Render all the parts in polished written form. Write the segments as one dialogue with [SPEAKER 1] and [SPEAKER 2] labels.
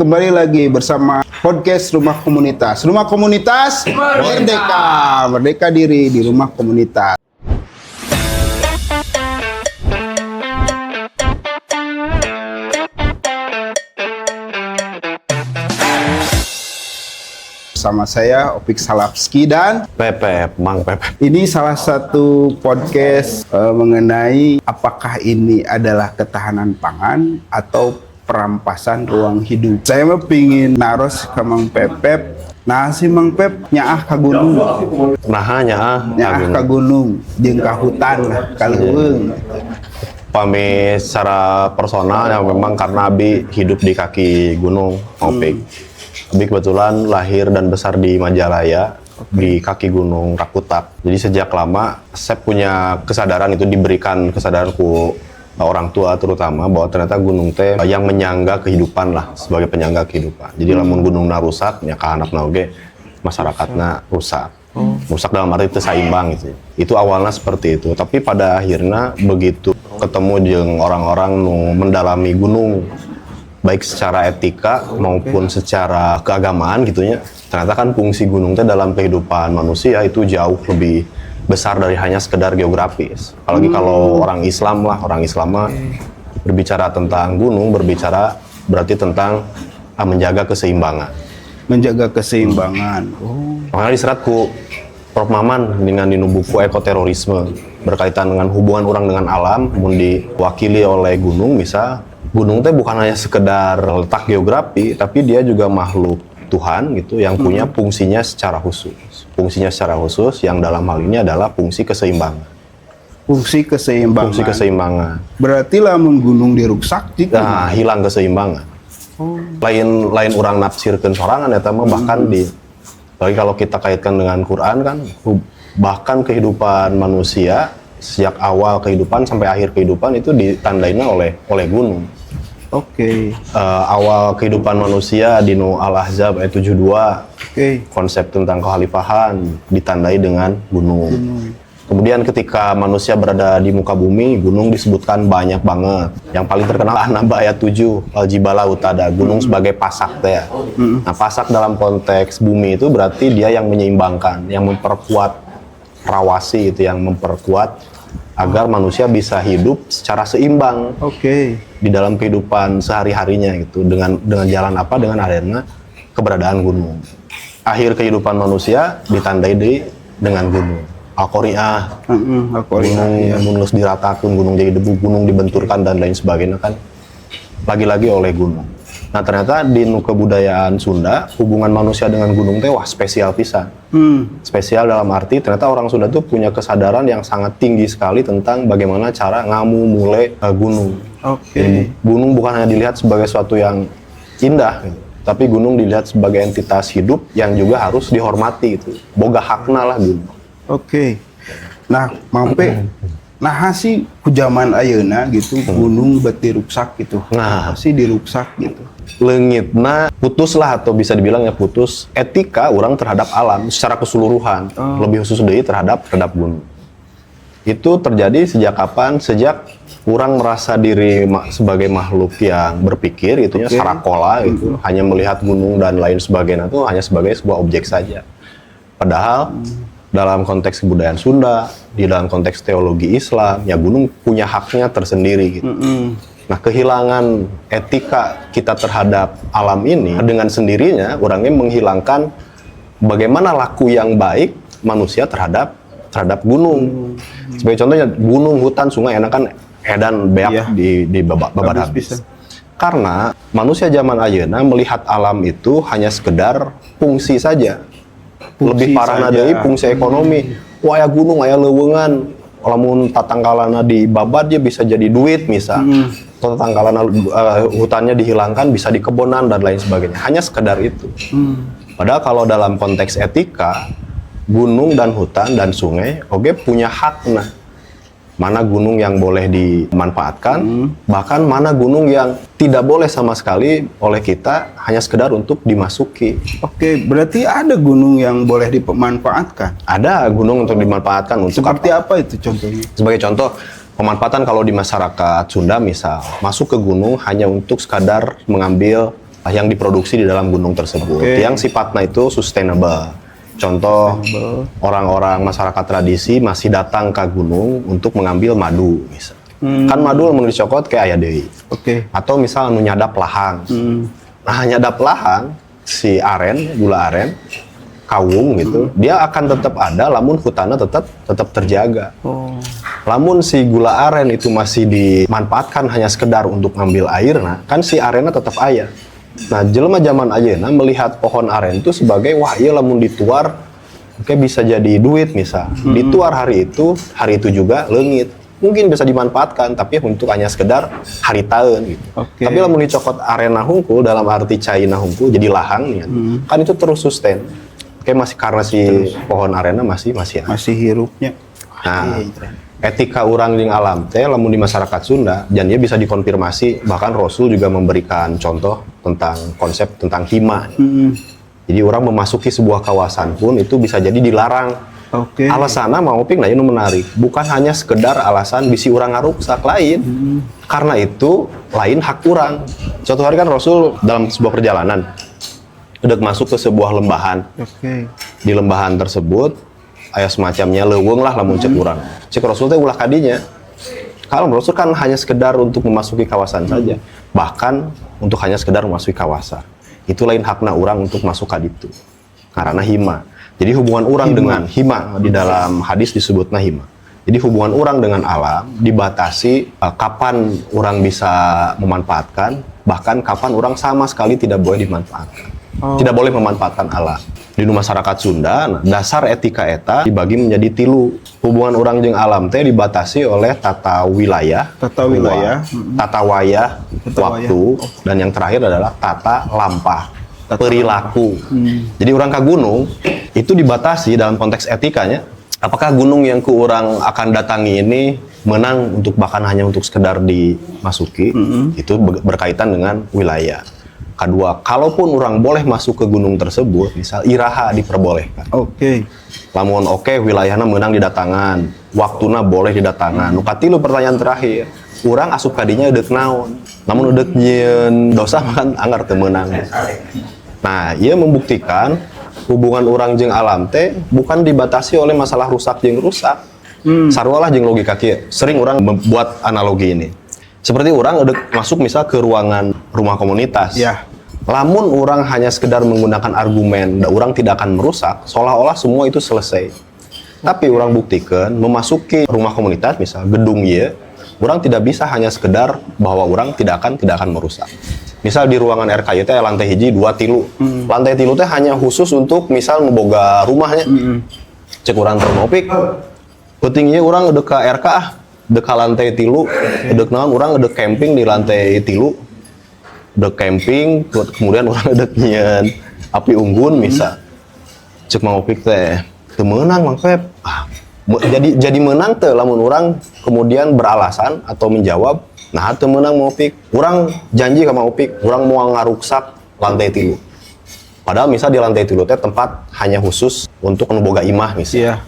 [SPEAKER 1] Kembali lagi bersama podcast Rumah Komunitas. Rumah Komunitas Merdeka. Merdeka diri di rumah komunitas. Bersama saya Opik Salapski dan
[SPEAKER 2] Pepep, Mang Pepep.
[SPEAKER 1] ini salah satu podcast mengenai apakah ini adalah ketahanan pangan atau perampasan ruang hidup. Saya mah pingin naros ke Mang Pepep. Nah si Mang Pep nyaah ka gunung. Nyaah ka gunung jeung ka hutan lah kaleuweung.
[SPEAKER 2] Pami secara personal ya memang karena Abi hidup di kaki gunung Opik. Abi kebetulan lahir dan besar di Majalaya, di kaki gunung Rakutak. Jadi sejak lama saya punya kesadaran, itu diberikan kesadaranku orang tua terutama bahwa ternyata gunung teh yang menyangga kehidupan lah, sebagai penyangga kehidupan. Jadi lamun gunungna rusak nya ka anak oge masyarakatna rusak. Rusak dalam arti itu seimbang gitu. Itu awalnya seperti itu, tapi pada akhirnya begitu ketemu dengan orang-orang mendalami gunung, baik secara etika maupun secara keagamaan gitunya, ternyata kan fungsi gunung teh dalam kehidupan manusia itu jauh lebih besar dari hanya sekedar geografis. Apalagi kalau orang Islam mah berbicara tentang gunung, berbicara berarti tentang menjaga keseimbangan.
[SPEAKER 1] Menjaga keseimbangan.
[SPEAKER 2] Makanya diseratku Prof. Maman dengan di buku Ekoterorisme berkaitan dengan hubungan orang dengan alam, mun diwakili oleh gunung. Misal gunung teh bukan hanya sekedar letak geografi, tapi dia juga makhluk Tuhan gitu yang punya fungsinya secara khusus. Fungsinya secara khusus yang dalam hal ini adalah fungsi keseimbangan.
[SPEAKER 1] Fungsi keseimbangan.
[SPEAKER 2] Fungsi keseimbangan.
[SPEAKER 1] Berarti lamun gunung diruksak
[SPEAKER 2] nah, hilang keseimbangan. Lain orang nafsirkeun sorangan eta mah bahkan apalagi kalau kita kaitkan dengan Quran kan, bahkan kehidupan manusia sejak awal kehidupan sampai akhir kehidupan itu ditandain oleh gunung. Awal kehidupan manusia di Al-Ahzab ayat 72, konsep tentang kekhalifahan ditandai dengan gunung. Kemudian ketika manusia berada di muka bumi, gunung disebutkan banyak banget. Yang paling terkenal An-Naba ayat 7, Al-Jibala Utada, gunung sebagai pasak teh. Nah, pasak dalam konteks bumi itu berarti dia yang menyeimbangkan, yang memperkuat rawasi, itu yang memperkuat agar manusia bisa hidup secara seimbang di dalam kehidupan sehari-harinya gitu, dengan jalan apa, dengan adanya keberadaan gunung. Akhir kehidupan manusia ditandai dengan gunung. Al-Qari'ah, gunung diratakan, gunung jadi debu, gunung dibenturkan dan lain sebagainya kan lagi-lagi oleh gunung. Nah ternyata di kebudayaan Sunda hubungan manusia dengan gunung teh wah spesial pisan. Spesial dalam arti ternyata orang Sunda tuh punya kesadaran yang sangat tinggi sekali tentang bagaimana cara ngamu mulai gunung. Jadi, gunung bukan hanya dilihat sebagai suatu yang indah gitu, tapi gunung dilihat sebagai entitas hidup yang juga harus dihormati itu. Boga hakna lah gunung.
[SPEAKER 1] Nah, mampe nah sih ku zaman ayeuna gitu gunung beti ruksak gitu.
[SPEAKER 2] Nah,
[SPEAKER 1] sih diruksak gitu.
[SPEAKER 2] Leungitna putus lah, atau bisa dibilang ya putus etika orang terhadap alam secara keseluruhan, lebih khusus deui terhadap gunung. Itu terjadi sejak kapan? Sejak orang merasa diri sebagai makhluk yang berpikir itunya sarakola gitu, hanya melihat gunung dan lain sebagainya itu hanya sebagai sebuah objek saja. Padahal dalam konteks kebudayaan Sunda, di dalam konteks teologi Islam, ya gunung punya haknya tersendiri gitu. Nah, kehilangan etika kita terhadap alam ini dengan sendirinya orangnya menghilangkan bagaimana laku yang baik manusia terhadap gunung. Sebagai contohnya gunung, hutan, sungai enak kan edan beak di babat habis. Karena manusia zaman ayeuna melihat alam itu hanya sekedar fungsi saja. Lebih parahna deui fungsi ekonomi. Wah, aya gunung, aya leuweungan. Lamun tatangkalana dibabat dia bisa jadi duit misal. Tatangkalana hutannya dihilangkan bisa di kebonan dan lain sebagainya. Hanya sekedar itu. Padahal kalau dalam konteks etika, gunung dan hutan dan sungai oke punya hakna. Mana gunung yang boleh dimanfaatkan, bahkan mana gunung yang tidak boleh sama sekali oleh kita, hanya sekedar untuk dimasuki.
[SPEAKER 1] Berarti ada gunung yang boleh dimanfaatkan?
[SPEAKER 2] Ada gunung untuk dimanfaatkan. Untuk
[SPEAKER 1] seperti apa itu contohnya?
[SPEAKER 2] Sebagai contoh, pemanfaatan kalau di masyarakat Sunda misal, masuk ke gunung hanya untuk sekadar mengambil yang diproduksi di dalam gunung tersebut, yang sifatnya itu sustainable. Contoh, orang-orang masyarakat tradisi masih datang ke gunung untuk mengambil madu, misal. Kan madu mau dicokot kayak aya deui. Atau misal anu nyadap lahang. Nah, nyadap lahang si aren, gula aren, kawung gitu, dia akan tetap ada, lamun hutannya tetap terjaga. Lamun si gula aren itu masih dimanfaatkan hanya sekedar untuk ngambil air, nah kan si arennya tetap aya. Nah, jelema zaman ayeuna melihat pohon aren itu sebagai wah ieu lamun dituar oke bisa jadi duit misal. Dituar hari itu juga leungit. Mungkin bisa dimanfaatkan tapi untuk hanya sekedar haritaeun gitu. Tapi lamun dicokot arena hungkul dalam arti caina hungkul jadi lahang ya. Kan itu terus sustain. Kayak masih karena si pohon arena masih
[SPEAKER 1] hirupnya.
[SPEAKER 2] Nah, etika orang jeung alam teh lamun di masyarakat Sunda dan dia bisa dikonfirmasi, bahkan Rasul juga memberikan contoh tentang konsep tentang hima. Jadi orang memasuki sebuah kawasan pun itu bisa jadi dilarang. Alasannya mau ping itu menarik, bukan hanya sekedar alasan bisi orang ngaruksak lain. Karena itu lain hak orang. Suatu hari kan Rasul dalam sebuah perjalanan udah masuk ke sebuah lembahan. Di lembahan tersebut aya semacamnya leuweung lah lamun cek urang. Cek Rasul teh ulah kadinya. Kalau Rasul kan hanya sekedar untuk memasuki kawasan saja. Bahkan untuk hanya sekedar memasuki kawasan. Itu lain hakna urang untuk masuk ka ditu. Karena hima. Jadi hubungan urang dengan hima di dalam hadis disebutna hima. Jadi hubungan orang dengan alam dibatasi kapan orang bisa memanfaatkan, bahkan kapan orang sama sekali tidak boleh dimanfaatkan. Tidak boleh memanfaatkan alam. Di masyarakat Sunda, dasar etika eta dibagi menjadi 3. Hubungan orang jeung alam teh dibatasi oleh tata wilayah, tata wayah, waktu, dan yang terakhir adalah tata lampah, perilaku. Jadi orang ke gunung itu dibatasi dalam konteks etikanya. Apakah gunung yang ke orang akan datangi ini menang untuk bahkan hanya untuk sekedar dimasuki, itu berkaitan dengan wilayah. Kedua, kalaupun orang boleh masuk ke gunung tersebut, misal iraha diperbolehkan. Lamun wilayahnya menang didatangan, waktuna boleh didatangan. Nu katilu pertanyaan terakhir, orang asup kadinya eudeuh naon? Namun eudeuh nyieun dosa kan anggar teu meunang. Nah, ia membuktikan hubungan orang jeung alam teh bukan dibatasi oleh masalah rusak jeung rusak. Sarua lah jeung logika kieu. Sering orang membuat analogi ini. Seperti orang masuk misal ke ruangan rumah komunitas. Lamun orang hanya sekedar menggunakan argumen dan orang tidak akan merusak, seolah-olah semua itu selesai. Tapi orang buktikan memasuki rumah komunitas misal gedung ieu, orang tidak bisa hanya sekedar bahwa orang tidak akan merusak. Misal di ruangan RKY teh lantai 1, 2, 3. Lantai 3 teh hanya khusus untuk misal memboga rumahnya. Cek urang teu ngopik. Penting ieu urang eudeuh ka RK eudeuh ka lantai 3, eudeuh naon urang eudeuh camping di lantai 3. Eudeuh camping kemudian urang eudeuh nyieun api unggun misal. Cek ngopik teh teu meunang Mang Pep. Jadi menang teu lamun urang kemudian beralasan atau menjawab nah teu meunang mau pik, urang janji ka mau pik, urang mau ngaruksak lantai 3. Padahal misal di lantai 3 teh tempat hanya khusus untuk nu boga imah misal.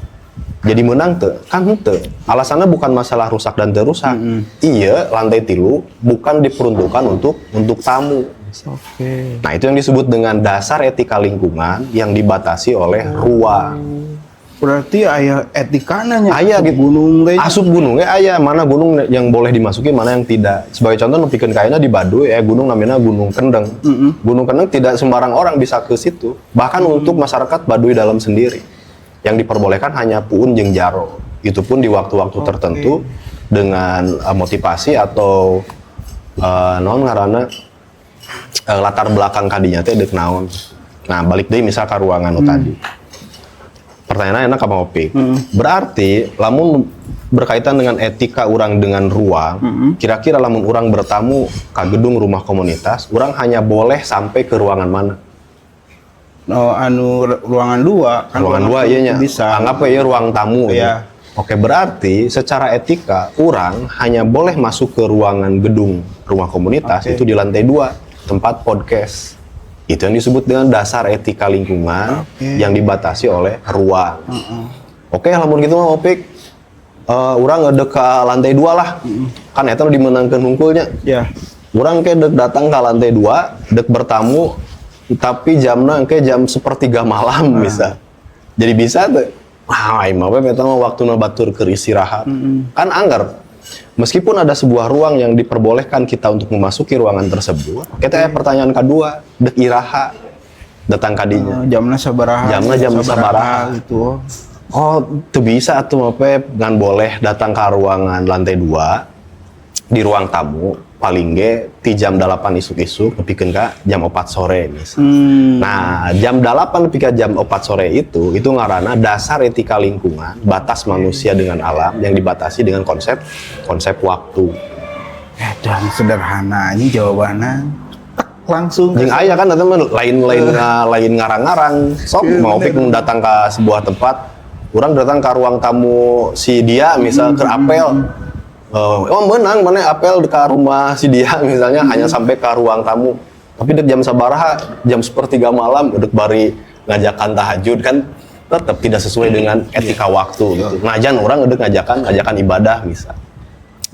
[SPEAKER 2] Jadi menang teu? Kan henteu. Alasannya bukan masalah rusak dan teu rusak. Iya, lantai 3 bukan diperuntukkan untuk tamu. Nah, itu yang disebut dengan dasar etika lingkungan yang dibatasi oleh ruang.
[SPEAKER 1] Berarti aya etikana nya
[SPEAKER 2] aya gitu.
[SPEAKER 1] Gunung teh.
[SPEAKER 2] Asup gunung aya mana gunung yang boleh dimasuki, mana yang tidak. Sebagai contoh nepikeun kaina di Baduy gunung namanya Gunung Kendeng. Gunung Kendeng tidak sembarang orang bisa ke situ. Bahkan untuk masyarakat Baduy dalam sendiri. Yang diperbolehkan hanya puun jeung jaro. Itu pun di waktu-waktu tertentu dengan motivasi atau naon ngaranna latar belakang kadinya teh deuk naon. Nah, balik deui misal ka ruangan tadi. Pertanyaannya enak apa opik? Berarti lamun berkaitan dengan etika orang dengan ruang, kira-kira lamun orang bertamu ke gedung rumah komunitas, orang hanya boleh sampai ke ruangan mana?
[SPEAKER 1] Ruangan 2 kan.
[SPEAKER 2] Ruangan 2 iya nya.
[SPEAKER 1] Bisa.
[SPEAKER 2] Anggap ya ruang tamu.
[SPEAKER 1] Iya.
[SPEAKER 2] Oke, berarti secara etika orang hanya boleh masuk ke ruangan gedung rumah komunitas itu di lantai 2, tempat podcast. Itu yang disebut dengan dasar etika lingkungan yang dibatasi oleh ruang. Oke, lamun gitu mah opik, urang eudeuh ka lantai 2 lah. Kan eta dimenangkeun hungkulnya. Orang ke dek datang ke lantai 2, dek bertamu, tapi jamnya ke jam 1:30 malam bisa. Jadi bisa tuh. Wah, imah we eta mah waktuna batur keur istirahat. Kan anggar. Meskipun ada sebuah ruang yang diperbolehkan kita untuk memasuki ruangan tersebut, kita pertanyaan kedua, dek iraha datang kadinya.
[SPEAKER 1] Jamna sabaraha.
[SPEAKER 2] Jamna jam sabaraha
[SPEAKER 1] gitu.
[SPEAKER 2] Oh, tuh bisa tuh mah Pep, ngan boleh datang ke ruangan lantai 2 di ruang tamu paling ge ti jam 8 isuk-isuk nepikeun ka jam 4 sore misalnya. Nah, jam 8 nepi ka jam 4 sore itu ngaranna dasar etika lingkungan, batas manusia dengan alam yang dibatasi dengan konsep waktu.
[SPEAKER 1] Dan sederhana ini jawabannya langsung
[SPEAKER 2] Jeung aya kan eta mah lain ngarang-ngarang. Sok mau pik datang ke sebuah tempat, urang datang ke ruang tamu si dia misal ke apel. Oh menang mana apel ke rumah si dia misalnya hanya sampai ke ruang tamu, tapi dek jam sabaraha jam 1:30 malam udah bari ngajakan tahajud kan tetap tidak sesuai dengan etika waktu gitu. Ngajan orang udah ngajakan ibadah misal.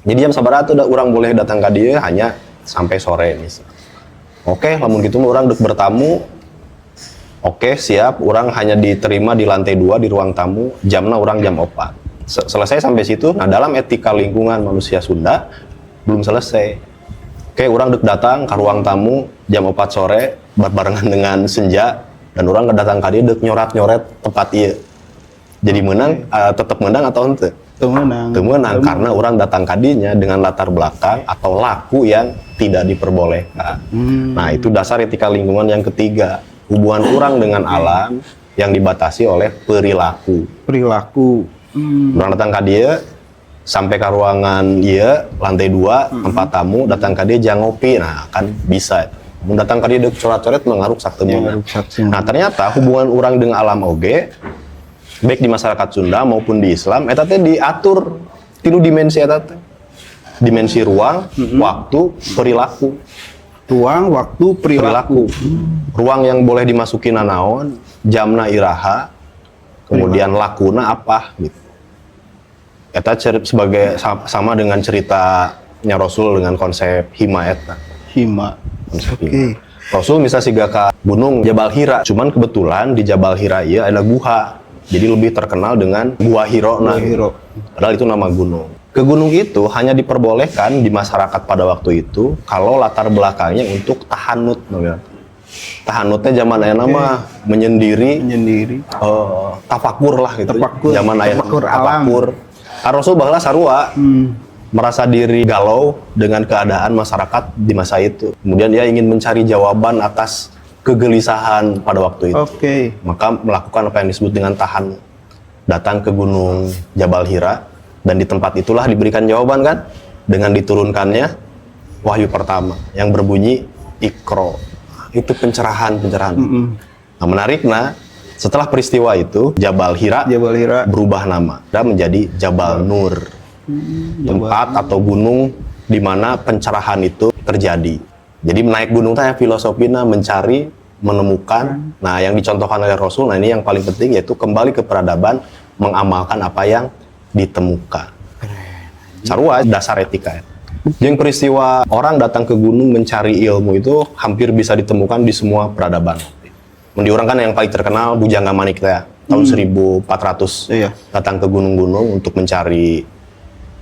[SPEAKER 2] Jadi jam sabaraha tuh orang boleh datang ke dia hanya sampai sore misal. Oke, lamun gitu orang dek bertamu. Oke, siap, orang hanya diterima di lantai 2 di ruang tamu, jamna orang jam 4. Selesai sampai situ. Nah, dalam etika lingkungan manusia Sunda belum selesai. Oke, orang dek datang ke ruang tamu jam 4 sore barengan dengan senja dan orang datang ke dia dek nyoret tempat ieu. Jadi menang tetap menang atau henteu? Teu menang karena orang datang ke dinya dengan latar belakang atau laku yang tidak diperbolehkan. Nah, itu dasar etika lingkungan yang ketiga. Hubungan orang dengan alam yang dibatasi oleh perilaku. Orang datang ke dia sampai ke ruangan dia lantai 2 tempat tamu, datang ke dia jangan ngopi. Nah, kan bisa. Mau datang ke dia dek coret-coret mengaruk sak teu. Nah, ternyata hubungan orang dengan alam oge baik di masyarakat Sunda maupun di Islam eta teh diatur tilu dimensi eta teh. Dimensi ruang, waktu, perilaku.
[SPEAKER 1] Ruang, waktu, perilaku.
[SPEAKER 2] Ruang yang boleh dimasuki nanaon, jamna iraha, kemudian lakuna apa gitu. Eta sebagai sama dengan ceritanya Rasul dengan konsep hima eta.
[SPEAKER 1] Oke.
[SPEAKER 2] Rasul misal siga ka gunung Jabal Hira, cuman kebetulan di Jabal Hira ieu ada guha. Jadi lebih terkenal dengan Gua Hiro. Padahal itu nama gunung. Ke gunung itu hanya diperbolehkan di masyarakat pada waktu itu kalau latar belakangnya untuk tahanut. Tahanutnya zaman aya nama menyendiri. Tafakur lah gitu. Zaman aya tafakur. Rasul baheula sarua. Merasa diri galau dengan keadaan masyarakat di masa itu. Kemudian dia ingin mencari jawaban atas kegelisahan pada waktu itu. Maka melakukan apa yang disebut dengan tahan. Datang ke gunung Jabal Hira dan di tempat itulah diberikan jawaban kan dengan diturunkannya wahyu pertama yang berbunyi Iqra. Itu pencerahan. Nah, menariknya setelah peristiwa itu Jabal Hira berubah nama dan menjadi Jabal Nur. Tempat atau gunung di mana pencerahan itu terjadi. Jadi naik gunung teh filosofinya mencari, menemukan. Nah, yang dicontohkan oleh Rasul, nah ini yang paling penting yaitu kembali ke peradaban, mengamalkan apa yang ditemukan. Sarua dasar etika. Yang peristiwa orang datang ke gunung mencari ilmu itu hampir bisa ditemukan di semua peradaban. Di orang kan yang paling terkenal Bujangga Manik teh tahun 1400 datang ke gunung-gunung untuk mencari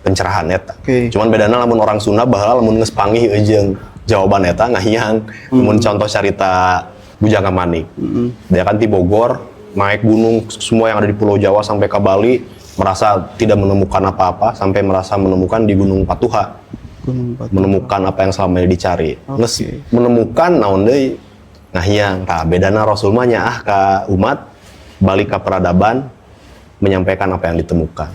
[SPEAKER 2] pencerahan eta. Cuman bedana lamun orang Sunda baheula lamun geus panggih jeung jawaban eta ngahiang. Lamun contoh carita Bujangga Manik. Dia kan di Bogor, naik gunung semua yang ada di Pulau Jawa sampai ke Bali, merasa tidak menemukan apa-apa sampai merasa menemukan di Gunung Patuha. Menemukan apa yang selama ini dicari. Geus menemukan naon deui ngahiang. Tah bedana Rasul mah nyaah ka umat balik ke peradaban menyampaikan apa yang ditemukan.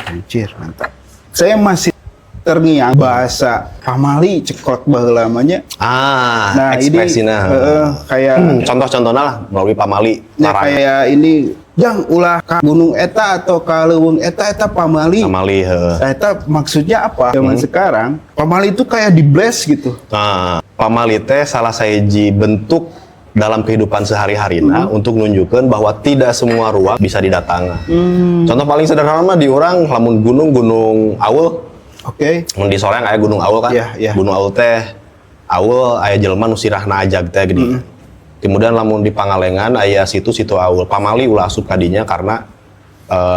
[SPEAKER 1] Anjir, mantap. Saya masih terngiang bahasa pamali cekot baheula lamanya.
[SPEAKER 2] Nah, ekspresinya.
[SPEAKER 1] Kayak
[SPEAKER 2] contoh-contohnya lah melalui pamali.
[SPEAKER 1] Kayak ini jang ulah ka gunung eta atau ka leuweung eta pamali. Eta maksudnya apa? Zaman sekarang pamali itu kayak di bless gitu.
[SPEAKER 2] Nah, pamali teh salah saji bentuk dalam kehidupan sehari-harina untuk nunjukkan bahwa tidak semua ruang bisa didatangi. Contoh paling sederhana mah di orang lamun gunung Aul. Di Soreang aya Gunung Aul kan. Gunung Aul teh Aul aya jelema nu sirahna ajag teh gini. Kemudian lamun di Pangalengan aya situ aul pamali ulah asup kadinya karena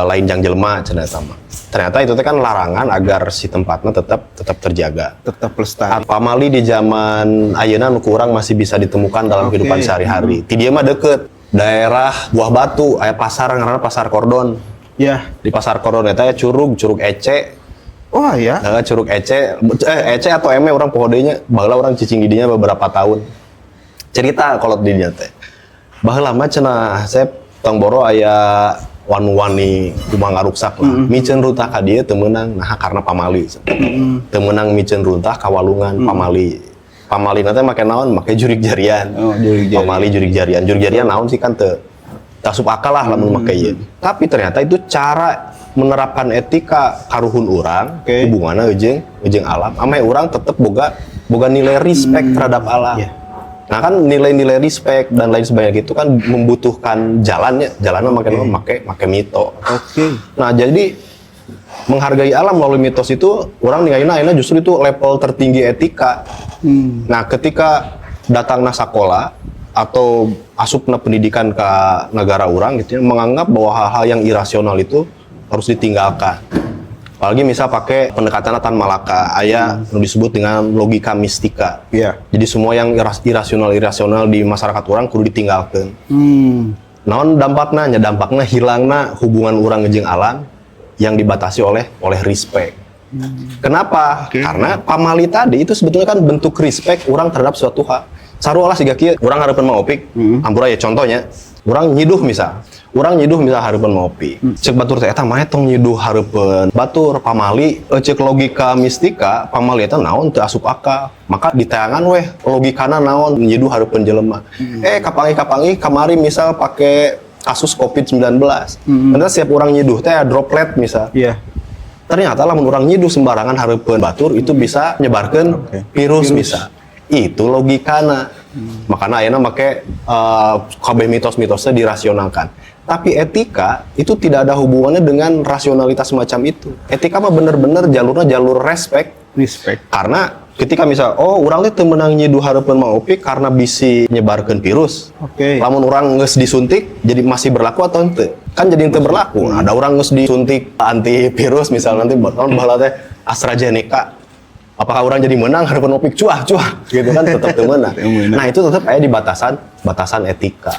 [SPEAKER 2] lain jang jelema cenah eta mah. Ternyata itu teh kan larangan agar si tempatnya tetap terjaga.
[SPEAKER 1] Tetap lestari.
[SPEAKER 2] Pamali di zaman ayeuna nu kurang masih bisa ditemukan dalam kehidupan sehari-hari. Ti dieu mah deukeut daerah Buah Batu aya pasar ngaranna Pasar Kordon.
[SPEAKER 1] Ya.
[SPEAKER 2] Di Pasar Kordon eta ya curug Ece.
[SPEAKER 1] Oh ya.
[SPEAKER 2] Curug Ece atau Eme orang pohodenya baheula orang cicing di dinya beberapa tahun. Cerita kalau di dinya teh. Baheula mah cenah saya tong boro aya wani-wani kumaha ngaruksak lah. Miceun runtah ka dieu teu meunang nah karena pamali. Teu meunang miceun runtah ka walungan pamali. Pamali nanti make naon? Make jurig jarian.
[SPEAKER 1] Oh, jurig jarian.
[SPEAKER 2] Pamali jurig jarian. Jurig jarian naon sih kan teu asup akal lah lamun make ieu. Tapi ternyata itu cara menerapkan etika karuhun urang, hubunganna jeung alam. Ame urang tetep boga nilai respect terhadap alam. Yeah. Nah kan nilai-nilai respect dan lain sebagainya itu kan membutuhkan jalannya make mito. Nah jadi menghargai alam melalui mitos itu orang ninggalina justru itu level tertinggi etika. Nah ketika datangna sakola atau asupna pendidikan ke negara orang gitu ya, menganggap bahwa hal-hal yang irasional itu harus ditinggalkan. Apalagi misal pakai pendekatan Tan Malaka, aya yang disebut dengan logika mistika.
[SPEAKER 1] Yeah.
[SPEAKER 2] Jadi semua yang irasional di masyarakat orang kudu ditinggalkan. Naon dampaknya? Dampaknya hilangna hubungan orang jeung alam yang dibatasi oleh respect. Kenapa? Karena pamali tadi itu sebetulnya kan bentuk respect orang terhadap suatu hal. Sarualah siga kieu, urang hareupeun maopik, ampura ya contohnya, urang nyiduh misal hareupeun maopik. Cek batur teh eta mah tong nyiduh hareupeun batur pamali, cek logika mistika, pamali eta naon teu asup akal. Maka ditayangan weh logikana naon nyiduh hareupeun jelema. Kapangi kamari misal pake kasus COVID-19. Karena setiap orang nyiduh teh droplet misal.
[SPEAKER 1] Iya.
[SPEAKER 2] Ternyata lamun urang nyiduh sembarangan hareupeun batur itu bisa nyebarkeun virus bisa. Itu logikana. Makanya ayeuna make kabeh mitos-mitosnya dirasionalkan. Tapi etika itu tidak ada hubungannya dengan rasionalitas semacam itu. Etika mah bener-bener jalurnya jalur respect. Karena ketika misal urang teh teu meunang nyiduh hareupeun maopik karena bisi nyebarkeun virus. Lamun urang geus disuntik jadi masih berlaku atau henteu? Kan jadi henteu berlaku. Ada urang geus disuntik antivirus misal nanti baheula teh AstraZeneca. Apakah orang jadi menang hareupeun opik cuah gitu kan tetap teu meunang. Nah itu tetap aya di batasan etika.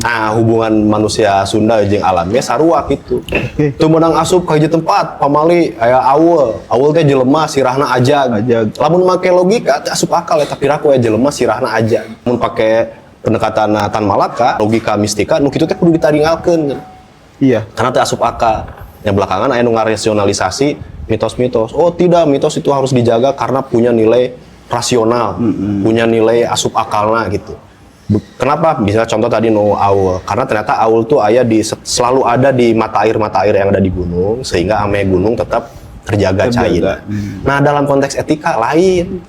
[SPEAKER 2] Nah hubungan manusia Sunda jeung alamnya sarua kitu. Teu meunang asup ka hiji tempat pamali aya aul teh jelema sirahna ajag. Lamun make logika teh asup akal eta piraku aya jelema sirahna ajag. Mun pake pendekatan Tan Malaka logika mistika nu kitu teh kudu ditaringalkeun. Iya. Karena teh asup akal. Yang belakangan aya nu ngarasionalisasi mitos-mitos. Oh tidak, mitos itu harus dijaga karena punya nilai rasional, punya nilai asup akalna gitu. Kenapa? Bisa contoh tadi aul. Karena ternyata aul tuh selalu ada di mata air yang ada di gunung, sehingga ame gunung tetap terjaga cair. Nah dalam konteks etika lain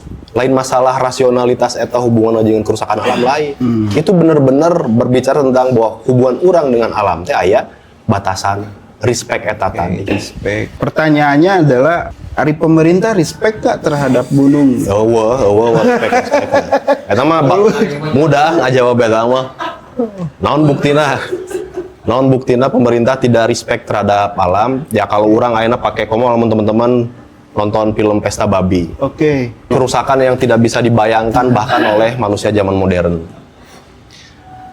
[SPEAKER 2] masalah rasionalitas eta hubungan dengan kerusakan alam lain. Itu benar-benar berbicara tentang bahwa hubungan orang dengan alam teh aya batasan. Respect eta tadi.
[SPEAKER 1] Respect. Pertanyaannya adalah, ari pemerintah respect gak terhadap gunung?
[SPEAKER 2] Respect. Eta mah mudah ngajawab eta mah. Naon buktina pemerintah tidak respect terhadap alam? Ya kalau orang ayeuna pake teman-teman nonton film Pesta Babi. Kerusakan yang tidak bisa dibayangkan bahkan oleh manusia zaman modern.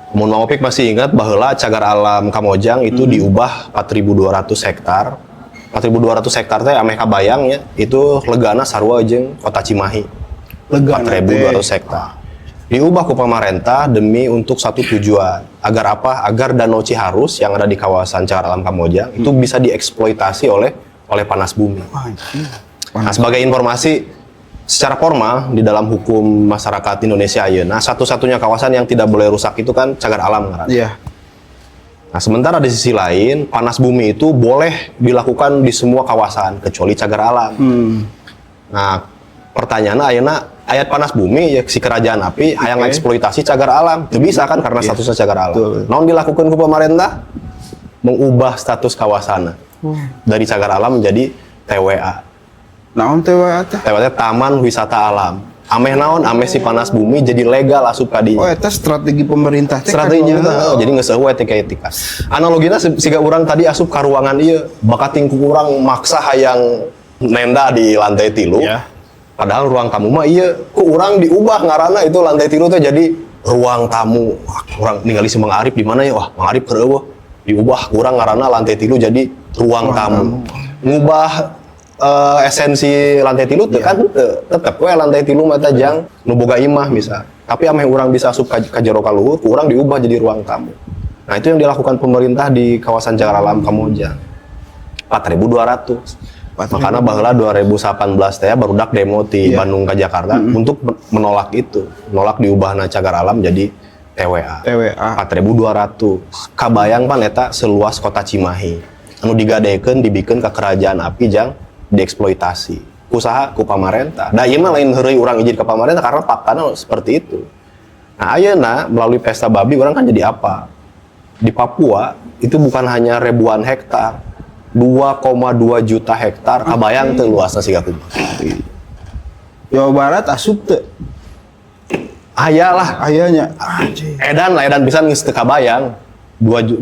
[SPEAKER 2] Mun Mang Opik masih ingat baheula cagar alam Kamojang itu diubah 4.200 hektar. 4.200 hektar teh ameh kabayang ya, itu legana sarua jeung Kota Cimahi. 4.200 hektar. Diubah ku pemerintah demi untuk satu tujuan. Agar apa? Agar Danau Ciharus yang ada di kawasan cagar alam Kamojang itu bisa dieksploitasi oleh panas bumi. Nah, sebagai informasi secara formal di dalam hukum masyarakat Indonesia ayeuna satu-satunya kawasan yang tidak boleh rusak itu kan cagar alam kan. Iya. Nah, sementara di sisi lain panas bumi itu boleh dilakukan di semua kawasan kecuali cagar alam. Nah, pertanyaannya ayeuna ayat panas bumi ya si kerajaan api hayang eksploitasi cagar alam. Itu bisa kan karena statusnya cagar alam. Naon dilakukan ku pemerintah? Mengubah status kawasan dari cagar alam menjadi TWA.
[SPEAKER 1] Naon TWA teh?
[SPEAKER 2] TWA Taman Wisata Alam. Ameh naon, ameh si panas bumi jadi legal asup ka dieu.
[SPEAKER 1] Oh, eta strategi pemerintah teh
[SPEAKER 2] Strategi
[SPEAKER 1] kadinya.
[SPEAKER 2] jadi nggak sesuai etika. Analogina siga orang tadi asup ke ruangan iya, bakating ku urang maksa hayang nenda di lantai 3.
[SPEAKER 1] Ya.
[SPEAKER 2] Padahal ruang tamu mah iya, ku urang diubah ngaranna itu lantai 3 teh jadi ruang tamu. Wah, urang ningali si Mang Arif di mana ya? Wah, Mang Arif keureuh. Diubah kurang ngaranna lantai 3 jadi ruang tamu. Ngubah esensi lantai 3 teh kan tetep we lantai 3 mah teh jang nu boga imah misal. Tapi ameh urang bisa asup ka jero ka luhur, urang diubah jadi ruang tamu. Nah, itu yang dilakukan pemerintah di kawasan Cagar Alam Kamojang. 4.200. Makanya baheula 2018 teh barudak demo di Bandung ke Jakarta untuk menolak itu, menolak diubahna Cagar Alam jadi TWA. 4.200. Kabayang pan eta seluas kota Cimahi. Anu digadekeun dibikeun ka kerajaan api jang dieksploitasi usaha ku pamarentah. Da ieu mah lain heureuy urang izin ka pamarentah karena faktana seperti itu. Nah, ayeuna melalui pesta babi orang kan jadi apa? Di Papua itu bukan hanya ribuan hektar, 2,2 juta hektar. Kabayang teu luasna siga kumaha.
[SPEAKER 1] Jawa Barat asup teu.
[SPEAKER 2] Aya lah,
[SPEAKER 1] Ayanya.
[SPEAKER 2] edan pisan geus teu kabayang. 2,2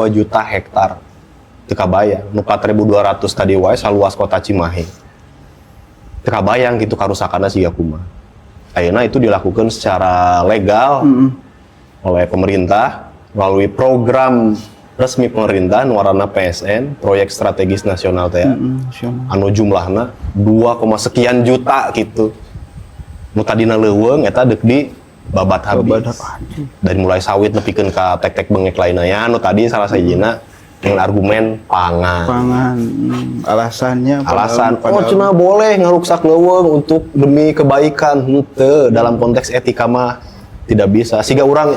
[SPEAKER 2] juta hektar. Teu kabayang, nu 4.200 tadi wae saluas kota Cimahi. Teu kabayang gitu karusakanna siga kumaha. Ayeuna itu dilakukan secara legal oleh pemerintah melalui program resmi pemerintah nu ngaranna PSN, Proyek Strategis Nasional teh. Anu jumlahna 2, sekian juta gitu. Nu tadina leuweung eta deuk di babat habis. Dari mulai sawit nepikeun ka tek-tek bengek lainna ya anu tadi salah sajina dengan argumen pangan.
[SPEAKER 1] Alasan
[SPEAKER 2] cenah boleh ngaruksak leuweung untuk demi kebaikan. Henteu, dalam konteks etika mah tidak bisa. Siga urang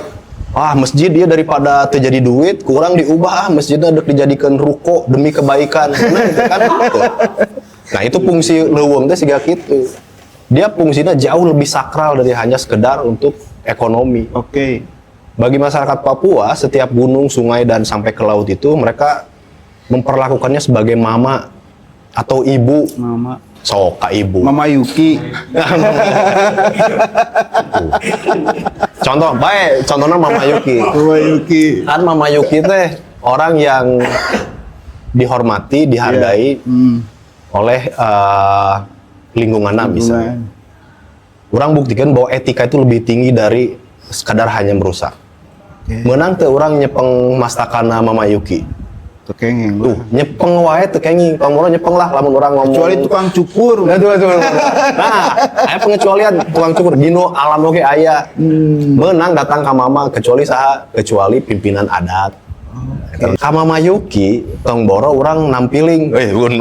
[SPEAKER 2] masjid dia daripada terjadi duit, kurang diubah masjidnya udah dijadikan ruko demi kebaikan. Nah, itu kan gitu. Nah, itu fungsi leuweung teh siga kitu. Dia fungsinya jauh lebih sakral dari hanya sekedar untuk ekonomi.
[SPEAKER 1] Oke.
[SPEAKER 2] Bagi masyarakat Papua, setiap gunung, sungai, dan sampai ke laut itu mereka memperlakukannya sebagai mama atau ibu.
[SPEAKER 1] Mama.
[SPEAKER 2] Soka ibu.
[SPEAKER 1] Mama Yuki.
[SPEAKER 2] Contohnya Mama Yuki.
[SPEAKER 1] Mama Yuki.
[SPEAKER 2] Kan Mama Yuki teh orang yang dihormati, dihargai oleh lingkungannya bisa. Orang buktikan bahwa etika itu lebih tinggi dari sekadar hanya merusak. Menang teh orang nyepeng mastakana Mama Yuki.
[SPEAKER 1] Tekenging.
[SPEAKER 2] Tuh, nyepeng wae tekenging. Pamora nyepeng lah lamun orang ngomong.
[SPEAKER 1] Kecuali tukang cukur.
[SPEAKER 2] Nah, aya pengecualian tukang cukur dino alam oge aya. Menang datang ka Mama kecuali saha? Kecuali pimpinan adat. Ka Mama Yuki tong boro urang nampiling.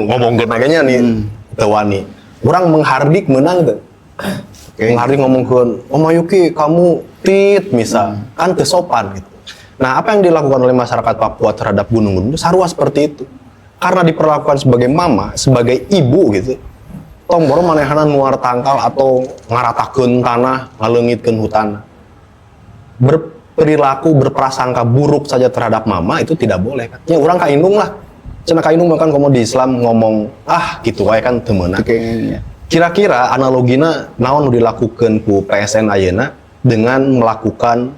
[SPEAKER 2] Ngomongkeun agenya nih. Teu wani. Urang menghardik menang teh. Menghardik ngomongkeun, "Mama Yuki, kamu tit misal." Kan teu sopan gitu. Nah, apa yang dilakukan oleh masyarakat Papua terhadap gunung-gunung itu sarua seperti itu. Karena diperlakukan sebagai mama, sebagai ibu gitu. Tong boro manehna nuar tangkal atau ngaratakeun tanah, ngaleungitkeun hutan. Berperilaku, berprasangka buruk saja terhadap mama itu tidak boleh kan. Ya urang kaindung lah. Cenah kaindung makan komo di Islam ngomong, gitu wae kan teu meunang. Kira-kira analogina naon nu dilakukeun ku PSN ayeuna dengan melakukan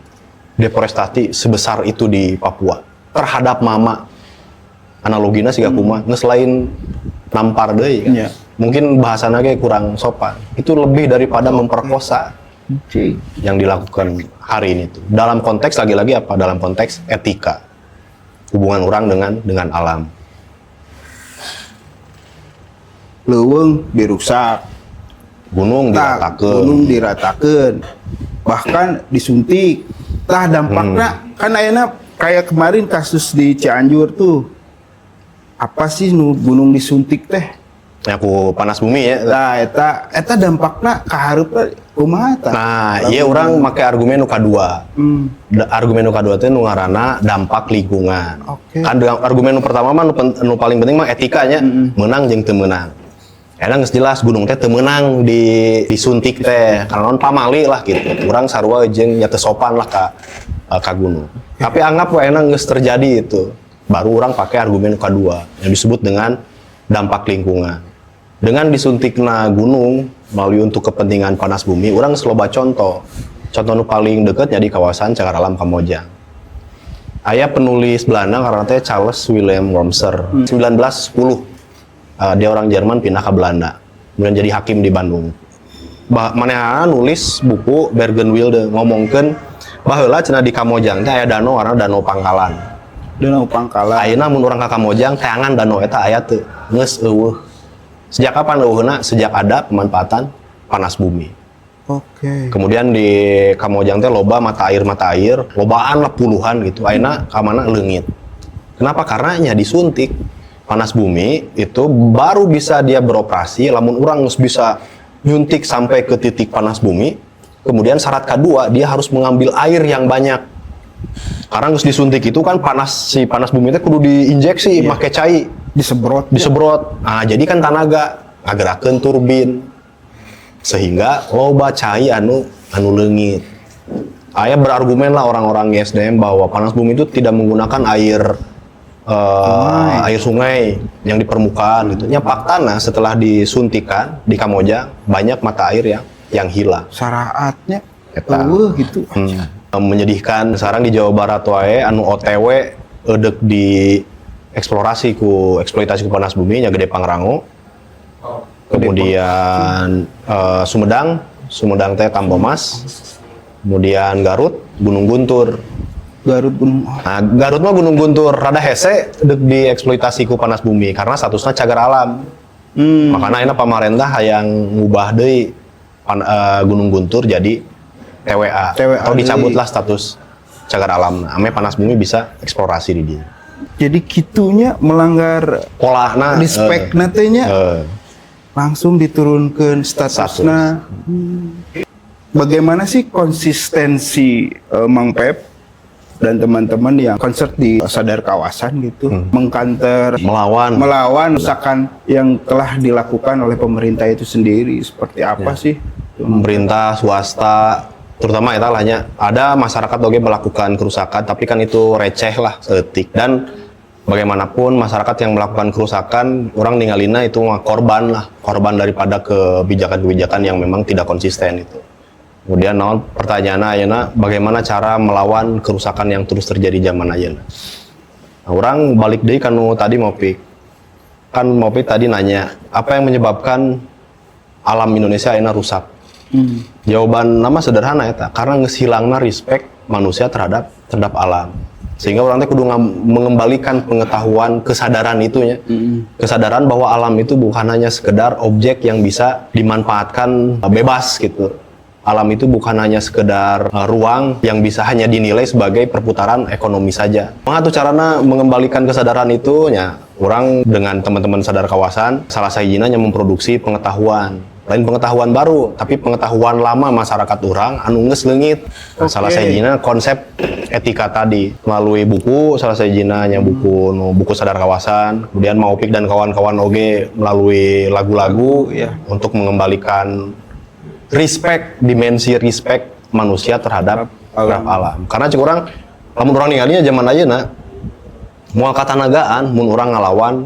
[SPEAKER 2] deforestasi sebesar itu di Papua terhadap mama. Analogina siga kumaha geus lain nampar deui kan. Mungkin bahasana ge kurang sopan. Itu lebih daripada memperkosa. Yang dilakukan hari ini tuh. Dalam konteks lagi-lagi apa? Dalam konteks etika. Hubungan orang dengan alam.
[SPEAKER 1] Leuweung dirusak.
[SPEAKER 2] Gunung
[SPEAKER 1] diratakeun. Bahkan disuntik. Tah dampakna kan ayeuna kayak kemarin kasus di Cianjur tuh. Apa sih nu gunung disuntik teh?
[SPEAKER 2] Aku panas bumi ya.
[SPEAKER 1] Nah, eta dampakna ka hareup kumaha tah?
[SPEAKER 2] Nah, ieu urang make argumen nu kadua. Argumen nu kadua teh nu ngaranna dampak lingkungan. Kan argumen nu pertama mah nu paling penting mah etikanya, menang jeung teu meunang. Eta geus jelas gunung teh teu meunang disuntik teh, karena non pamali lah gitu. Urang sarua jeung nya teu sopan lah ka gunung. Tapi anggap wae geus terjadi itu. Baru orang pakai argumen kedua yang disebut dengan dampak lingkungan. Dengan disuntikna gunung melalui untuk kepentingan panas bumi, orang seloba contoh nu paling dekatnya di kawasan cagar alam Kamojang. Aya penulis Belanda karena teh Charles William Wormser 1910. Dia orang Jerman pindah ke Belanda, kemudian jadi hakim di Bandung. Manehna nulis buku Bergenwilde ngomongkeun baheula cenah di Kamojang teh aya danau warna Danau Pangkalan.
[SPEAKER 1] Danau Pangkalan.
[SPEAKER 2] Ayeuna mun urang ka Kamojang teangan danau eta aya teu geus eueuh. Sejak kapan eueuhna? Sejak ada pemanfaatan panas bumi.
[SPEAKER 1] Oke.
[SPEAKER 2] Kemudian di Kamojang teh loba mata air, lobaan lah puluhan gitu. Ayeuna ka mana leungit. Kenapa? Karena nya disuntik. Panas bumi itu baru bisa dia beroperasi lamun urang geus bisa nyuntik sampai ke titik panas bumi. Kemudian syarat kedua, dia harus mengambil air yang banyak. Karena geus disuntik itu kan si panas bumi teh kudu diinjeksi make cai, disebrot. Nah, jadi kan tenaga ngagerakeun turbin. Sehingga loba cai anu leungit. Aya berargumen lah orang-orang ISDM bahwa panas bumi itu tidak menggunakan air sungai yang di permukaan gitu. Ya faktana setelah disuntikan di Kamojang banyak mata air yang hilang.
[SPEAKER 1] Saraatnya gitu.
[SPEAKER 2] Menyedihkan sekarang di Jawa Barat wae anu OTW edek di eksploitasi ku panas bumi nya Gede Pangrango. Kemudian Sumedang teh Tampomas, kemudian Garut, Gunung Guntur. Nah, Garut mah Gunung Guntur rada hese dek dieksploitasi ku panas bumi karena statusnya cagar alam. Makanya ayeuna pamarentah hayang ngubah deui Gunung Guntur jadi TWA atau dicabutlah status cagar alam. Ame panas bumi bisa eksplorasi di dia.
[SPEAKER 1] Jadi kitunya melanggar
[SPEAKER 2] polana
[SPEAKER 1] respect teh nya. Langsung diturunkan statusnya. Bagaimana sih konsistensi Mang Pep dan teman-teman yang konsert di Sadar Kawasan gitu mengkanter melawan misalkan yang telah dilakukan oleh pemerintah itu sendiri seperti apa sih?
[SPEAKER 2] Pemerintah, swasta, terutama eta lahnya ada masyarakat oge melakukan kerusakan tapi kan itu receh lah seetik dan bagaimanapun masyarakat yang melakukan kerusakan, orang ningalina itu korban daripada kebijakan-kebijakan yang memang tidak konsisten itu. Kemudian pertanyaannya ayeuna bagaimana cara melawan kerusakan yang terus terjadi zaman ayeuna. Nah, orang balik deui kanu tadi Mopik. Kan Mopik tadi nanya, apa yang menyebabkan alam Indonesia ayeuna rusak? Jawaban nama sederhana eta, karena geus hilangna respect manusia terhadap alam. Sehingga orang teh kudu mengembalikan pengetahuan kesadaran itunya. Kesadaran bahwa alam itu bukan hanya sekedar objek yang bisa dimanfaatkan bebas gitu. Alam itu bukan hanya sekedar ruang yang bisa hanya dinilai sebagai perputaran ekonomi saja. Mengatu carana mengembalikan kesadaran itu ya orang dengan teman-teman Sadar Kawasan salah sahijina nya memproduksi pengetahuan. Lain pengetahuan baru, tapi pengetahuan lama masyarakat orang anu geus leungit. Nah, salah sahijina konsep etika tadi melalui buku, salah sahijina nya buku Sadar Kawasan, kemudian Maupik dan kawan-kawan oge melalui lagu-lagu untuk mengembalikan dimensi respect manusia terhadap alam. Karena cek orang lamun urang ningalina zaman ayeuna moal katanagaan mun urang ngalawan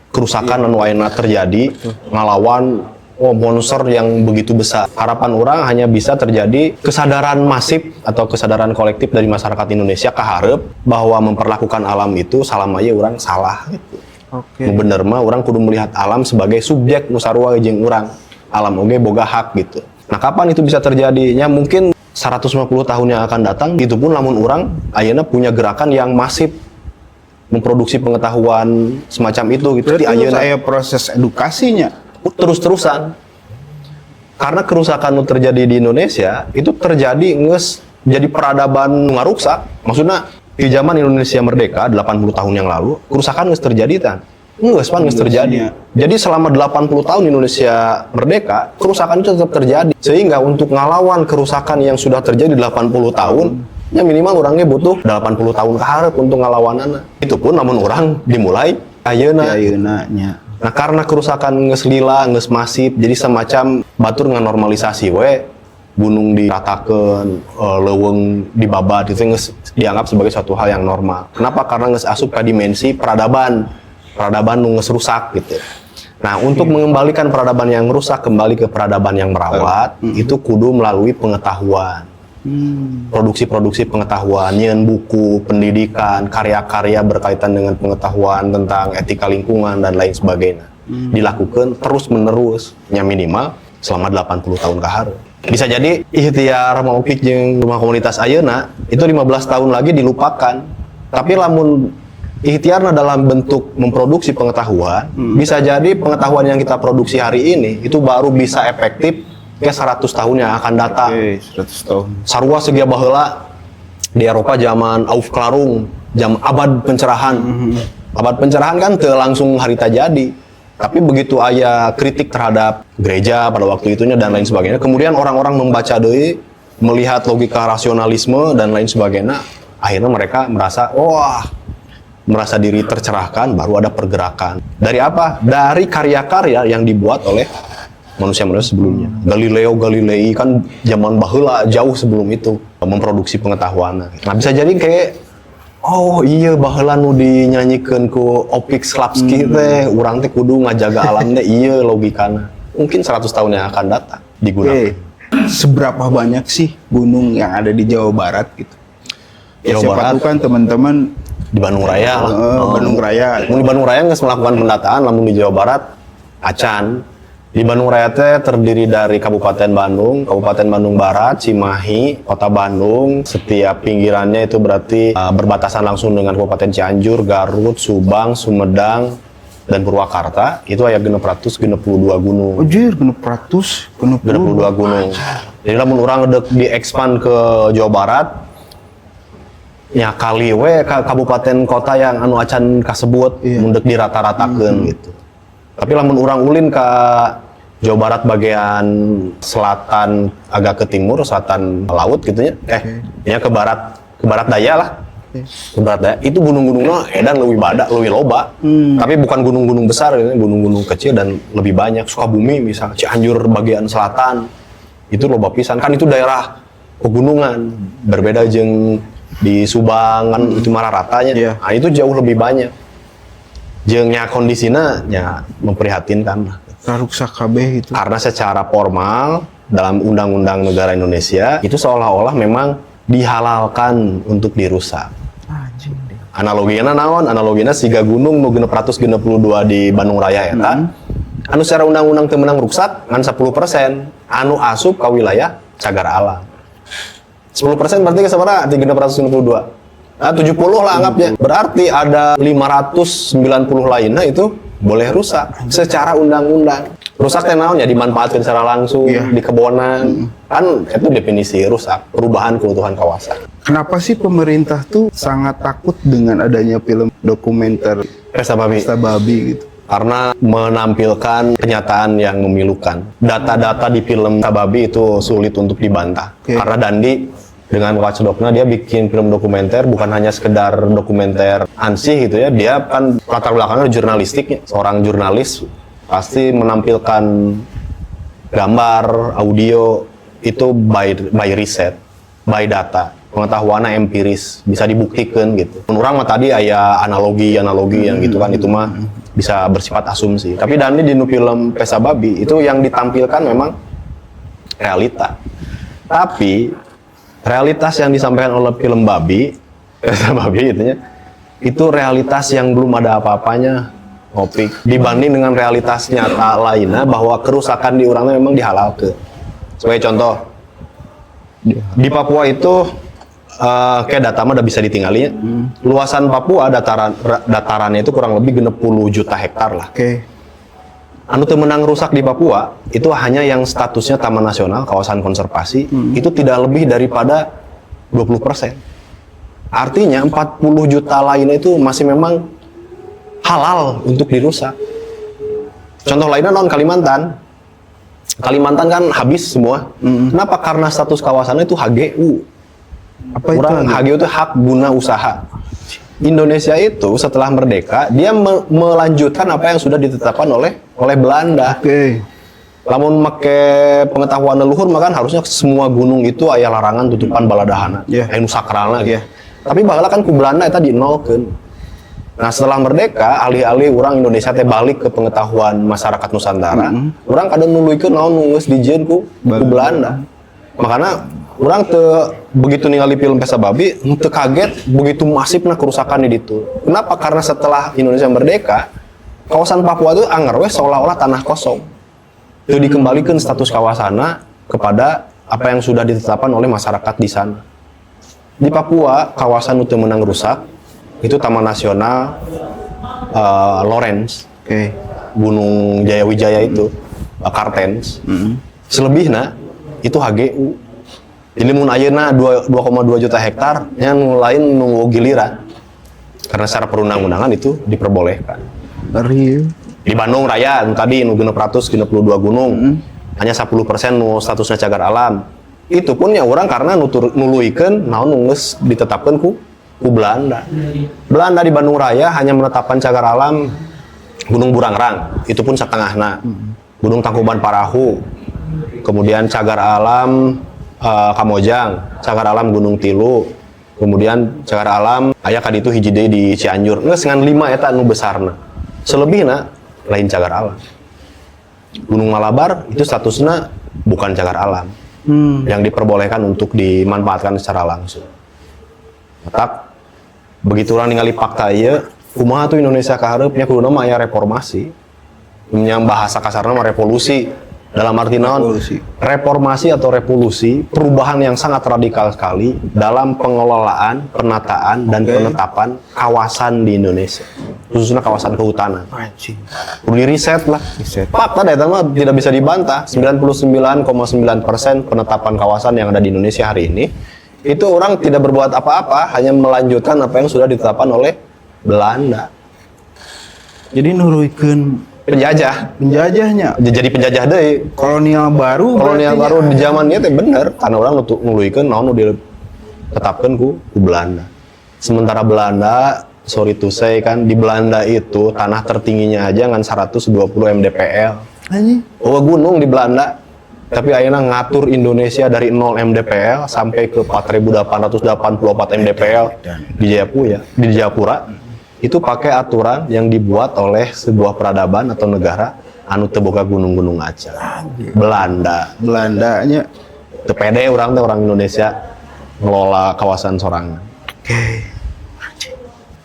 [SPEAKER 2] kerusakan anu ayeuna terjadi, ngalawan monster yang begitu besar. Harapan orang hanya bisa terjadi kesadaran masif atau kesadaran kolektif dari masyarakat Indonesia kaharep bahwa memperlakukan alam itu salamaya orang salah gitu. Bener mah orang kudu melihat alam sebagai subjek nu sarua jeung urang. Alam oge boga hak gitu. Nah, kapan itu bisa terjadinya? Mungkin 150 tahun yang akan datang, itu pun lamun orang ayeuna punya gerakan yang masif memproduksi pengetahuan semacam itu gitu.
[SPEAKER 1] Berarti di ayeuna saya proses edukasinya
[SPEAKER 2] terus-terusan. Karena kerusakan yang terjadi di Indonesia itu terjadi jadi peradaban ngaruksak. Maksudnya di zaman Indonesia merdeka 80 tahun yang lalu, kerusakan geus terjadi tan. Geus terjadi. Jadi selama 80 tahun Indonesia merdeka, kerusakan itu tetap terjadi. Sehingga untuk ngalawan kerusakan yang sudah terjadi 80 tahun, ya minimal orangnya butuh 80 tahun keharap untuk ngalawanana. Itu pun namun orang dimulai ayeuna. Nah, karena kerusakan geus lila, geus masif, jadi semacam batur nganormalisasi we, gunung diratakeun, leuweung dibabat, itu geus dianggap sebagai suatu hal yang normal. Kenapa? Karena geus asup ka dimensi peradaban nu geus rusak gitu. Nah, untuk mengembalikan peradaban yang rusak kembali ke peradaban yang merawat, itu kudu melalui pengetahuan. Produksi-produksi pengetahuan, nyeun buku, pendidikan, karya-karya berkaitan dengan pengetahuan tentang etika lingkungan dan lain sebagainya. Dilakukan terus-menerus, nya minimal selama 80 tahun ke hari. Bisa jadi ikhtiar Maupik jeung rumah komunitas ayeuna itu 15 tahun lagi dilupakan. Tapi lamun ikhtiarna dalam bentuk memproduksi pengetahuan, bisa jadi pengetahuan yang kita produksi hari ini itu baru bisa efektif ke 100 tahun yang akan datang.
[SPEAKER 1] 100 tahun.
[SPEAKER 2] Sarua segia baheula di Eropa zaman Aufklärung, jam abad pencerahan. Abad pencerahan kan teu langsung harita jadi. Tapi begitu aya kritik terhadap gereja pada waktu itunya dan lain sebagainya, kemudian orang-orang membaca deui, melihat logika rasionalisme dan lain sebagainya, akhirnya mereka merasa, merasa diri tercerahkan, baru ada pergerakan. Dari apa? Dari karya-karya yang dibuat oleh manusia-manusia sebelumnya. Galileo Galilei kan zaman baheula jauh sebelum itu memproduksi pengetahuan. Nah, bisa jadi kayak iya baheula nu dinyanyikeun ku Opik Slapski teh, urang teh kudu ngajaga alam teh ieu logikana. Mungkin 100 tahun yang akan datang digunakan.
[SPEAKER 1] Seberapa banyak sih gunung yang ada di Jawa Barat gitu?
[SPEAKER 2] Jawa
[SPEAKER 1] Siapa
[SPEAKER 2] Barat
[SPEAKER 1] tuh kan teman-teman
[SPEAKER 2] di Bandung Raya lah.
[SPEAKER 1] Bandung Raya.
[SPEAKER 2] Di Bandung Raya nggak melakukan pendataan, namun di Jawa Barat acan. Di Bandung Raya teh terdiri dari Kabupaten Bandung, Kabupaten Bandung Barat, Cimahi, Kota Bandung. Setiap pinggirannya itu berarti berbatasan langsung dengan Kabupaten Cianjur, Garut, Subang, Sumedang, dan Purwakarta. Itu aya 622 gunung.
[SPEAKER 1] Anjir, 622
[SPEAKER 2] gunung. Jadi lamun urang dek diekspand ke Jawa Barat, ya kali we kabupaten kota yang anu acan kasebut mundek dirata-ratakeun gitu. Tapi lamun urang ulin ke Jawa Barat bagian selatan agak ke timur, selatan laut gitu ya. Ke barat daya lah. Ke barat daya itu gunung-gunungnya edan leuwih loba. Tapi bukan gunung-gunung besar, ini gunung-gunung kecil dan lebih banyak. Sukabumi misalnya, Cianjur bagian selatan itu loba pisan. Kan itu daerah pegunungan, berbeda jeung di Subang kan itu malah ratanya. Nah, itu jauh lebih banyak. Jeung nya kondisina nya memprihatinkan lah.
[SPEAKER 1] Rusak kabeh gitu.
[SPEAKER 2] Karena secara formal dalam undang-undang negara Indonesia itu seolah-olah memang dihalalkan untuk dirusak. Analoginya naon? Analoginya siga gunung nu 622 di Bandung Raya eta. Anu secara undang-undang teu meunang rusak ngan 10%, anu asup ka wilayah cagar alam. 10% berarti ke sabaraha? 652. Nah, 70 lah anggapnya. Berarti ada 590 lainnya itu boleh rusak secara undang-undang. Rusak teh naon ya dimanfaatkan secara langsung di kebonan. Kan itu definisi rusak, perubahan keutuhan kawasan.
[SPEAKER 1] Kenapa sih pemerintah tuh sangat takut dengan adanya film dokumenter
[SPEAKER 2] Pesta
[SPEAKER 1] Babi gitu?
[SPEAKER 2] Karena menampilkan kenyataan yang memilukan. Data-data di film Pesta Babi itu sulit untuk dibantah. Karena Dandi dengan watchdognya dia bikin film dokumenter bukan hanya sekedar dokumenter ansih gitu ya, dia kan latar belakangnya jurnalistik. Seorang jurnalis pasti menampilkan gambar, audio itu by riset, by data, pengetahuannya empiris, bisa dibuktikan gitu. Orang mah tadi aya analogi yang gitu kan, itu mah bisa bersifat asumsi. Tapi Dandi di film Pesta Babi itu yang ditampilkan memang realita. Tapi realitas yang disampaikan oleh film Pesta Babi itu realitas yang belum ada apa-apanya, Opik, dibanding dengan realitas nyata lainnya bahwa kerusakan di orangnya memang dihalalkan. Sebagai contoh, di Papua itu kayak data mah udah bisa ditinggali ya. Luasan Papua datarannya itu kurang lebih 60 juta hektar lah. Anu teu meunang rusak di Papua itu hanya yang statusnya taman nasional, kawasan konservasi, itu tidak lebih daripada 20%. Artinya 40 juta lainnya itu masih memang halal untuk dirusak. Contoh lainnya non Kalimantan. Kalimantan kan habis semua. Kenapa? Karena status kawasannya itu HGU.
[SPEAKER 1] Apa itu?
[SPEAKER 2] HGU itu hak guna usaha. Indonesia itu setelah merdeka dia melanjutkan apa yang sudah ditetapkan oleh Belanda. Lamun make pengetahuan leluhur maka harusnya semua gunung itu aya larangan tutupan baladahana, anu sakralna gitu. Tapi baheula kan ku Belanda eta dinolkeun. Nah setelah merdeka, alih-alih orang Indonesia teh balik ke pengetahuan masyarakat Nusantara, orang kadang nuluykeun naon nu geus dijieun ku Belanda. Makanya orang begitu ningali film Pesta Babi, teu kaget begitu masifna kerusakan di ditu. Kenapa? Karena setelah Indonesia merdeka, kawasan Papua itu anggar we seolah-olah tanah kosong. Itu dikembalikan status kawasanna kepada apa yang sudah ditetapkan oleh masyarakat di sana. Di Papua, kawasan itu menang rusak, itu Taman Nasional Lawrence, Gunung Jayawijaya itu, Kartens. Selebihnya itu HGU. Jadi mun ayeuna 2,2 juta hektar, yang lain nunggu giliran. Karena secara perundang-undangan itu diperbolehkan. Di Bandung Raya tadi nu 662 gunung, hanya 10% nu statusnya cagar alam. Itu pun ya orang karena nuluykeun naon nu geus ditetapkeun ku Belanda. Belanda di Bandung Raya hanya menetapkan cagar alam Gunung Burangrang, itu pun setengahna. Gunung Tangkuban Parahu, kemudian cagar alam Kamojang, cagar alam Gunung Tilu, kemudian cagar alam aya kaditu hiji deui di Cianjur. Geus ngan 5 eta nu besarna. Selebihna lain cagar alam. Gunung Malabar itu statusnya bukan cagar alam, yang diperbolehkan untuk dimanfaatkan secara langsung. Tetap begitu orang ningali fakta ieu, kumaha tuh Indonesia kahareupnya kuduna mah aya reformasi. Yang bahasa kasarna mah revolusi. Dalam arti naon? Reformasi atau revolusi, perubahan yang sangat radikal sekali dalam pengelolaan, penataan dan penetapan kawasan di Indonesia. Khususnya kawasan kehutanan. Perlu di riset lah. Fakta data mah tidak bisa dibantah. 99,9% penetapan kawasan yang ada di Indonesia hari ini itu orang tidak berbuat apa-apa, hanya melanjutkan apa yang sudah ditetapkan oleh Belanda.
[SPEAKER 1] Jadi nuruykeun penjajahnya.
[SPEAKER 2] Jadi penjajah deui.
[SPEAKER 1] Kolonial baru
[SPEAKER 2] Di zamannya teh bener karena orang nuluykeun naon nu ditetapkeun ku Belanda. Sementara Belanda, sorry to say kan, di Belanda itu tanah tertingginya aja ngan 120 mdpl. Oh gunung di Belanda. Tapi ayeuna ngatur Indonesia dari 0 mdpl sampai ke 4.884 mdpl di Jayapura. Itu pakai aturan yang dibuat oleh sebuah peradaban atau negara anu teu boga gunung-gunung acan.
[SPEAKER 1] Belandanya
[SPEAKER 2] teu pede orang Indonesia ngelola kawasan sorangan.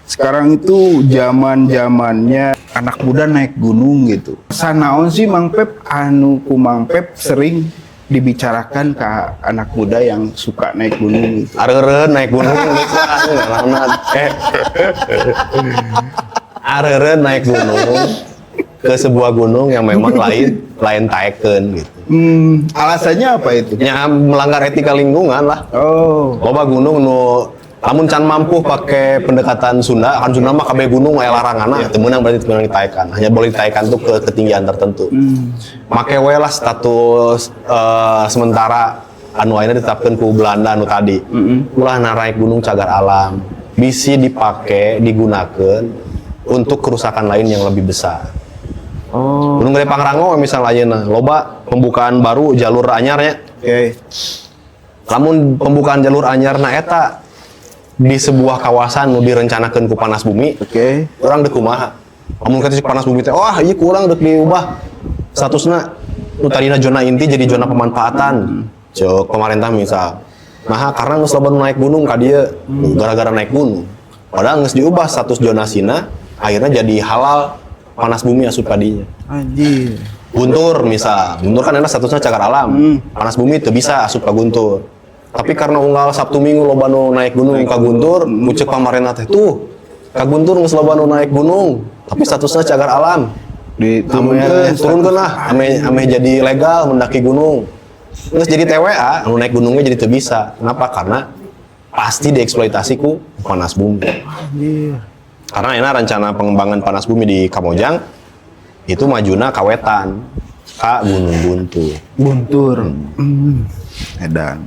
[SPEAKER 1] Sekarang itu zaman-zamannya anak muda naik gunung gitu. Sanaon sih Mang Pep anu ku Mang Pep sering dibicarakan ke anak muda yang suka naik gunung gitu.
[SPEAKER 2] Areureun naik gunung Areureun naik gunung ke sebuah gunung yang memang lain taekeun gitu.
[SPEAKER 1] Alasannya apa itu?
[SPEAKER 2] Ya melanggar etika lingkungan lah. Loba gunung nu lamun can mampu pakai pendekatan Sunda, kan Sunda mah kabeh gunung aya laranganna, teu meunang berarti teu meunang ditaekan. Hanya boleh ditaekan tuh ke ketinggian tertentu. Make we lah status sementara anu ayeuna ditetapkeun ku Belanda anu tadi. Ulah naik gunung cagar alam, bisi dipake digunakeun untuk kerusakan lain yang lebih besar. Gunung Gede Pangrango misalnya ayeuna loba pembukaan baru jalur anyarnya. Lamun pembukaan jalur anyarna eta di sebuah kawasan nu direncanakeun ku panas bumi, orang dek kumaha. Lamun kata si panas bumi teh, wah ieu kurang dek diubah statusna nu tadina zona inti jadi zona pemanfaatan. Cek pemerintah misal. Nah, karena geus loba naik gunung ka dieu, gara-gara naik gunung. Padahal geus diubah status zonasina, akhirnya jadi halal panas bumi asup ka dinya.
[SPEAKER 1] Anjir.
[SPEAKER 2] Guntur misal, Guntur kan enak statusnya cagar alam. Panas bumi teu bisa asup ka Guntur. Tapi karena unggal Sabtu Minggu loba nu naik gunung ka Guntur, mucuk pamarentah teh tuh ka Guntur geus loba nu naik gunung, tapi statusnya cagar alam. Turunkeun lah, ame jadi legal mendaki gunung. Geus jadi TWA, nu naik gunungnya jadi teu bisa. Kenapa? Karena pasti dieksploitasi ku panas bumi. Karena enak rencana pengembangan panas bumi di Kamojang itu majuna kawetan ka Gunung Guntur.
[SPEAKER 1] Edan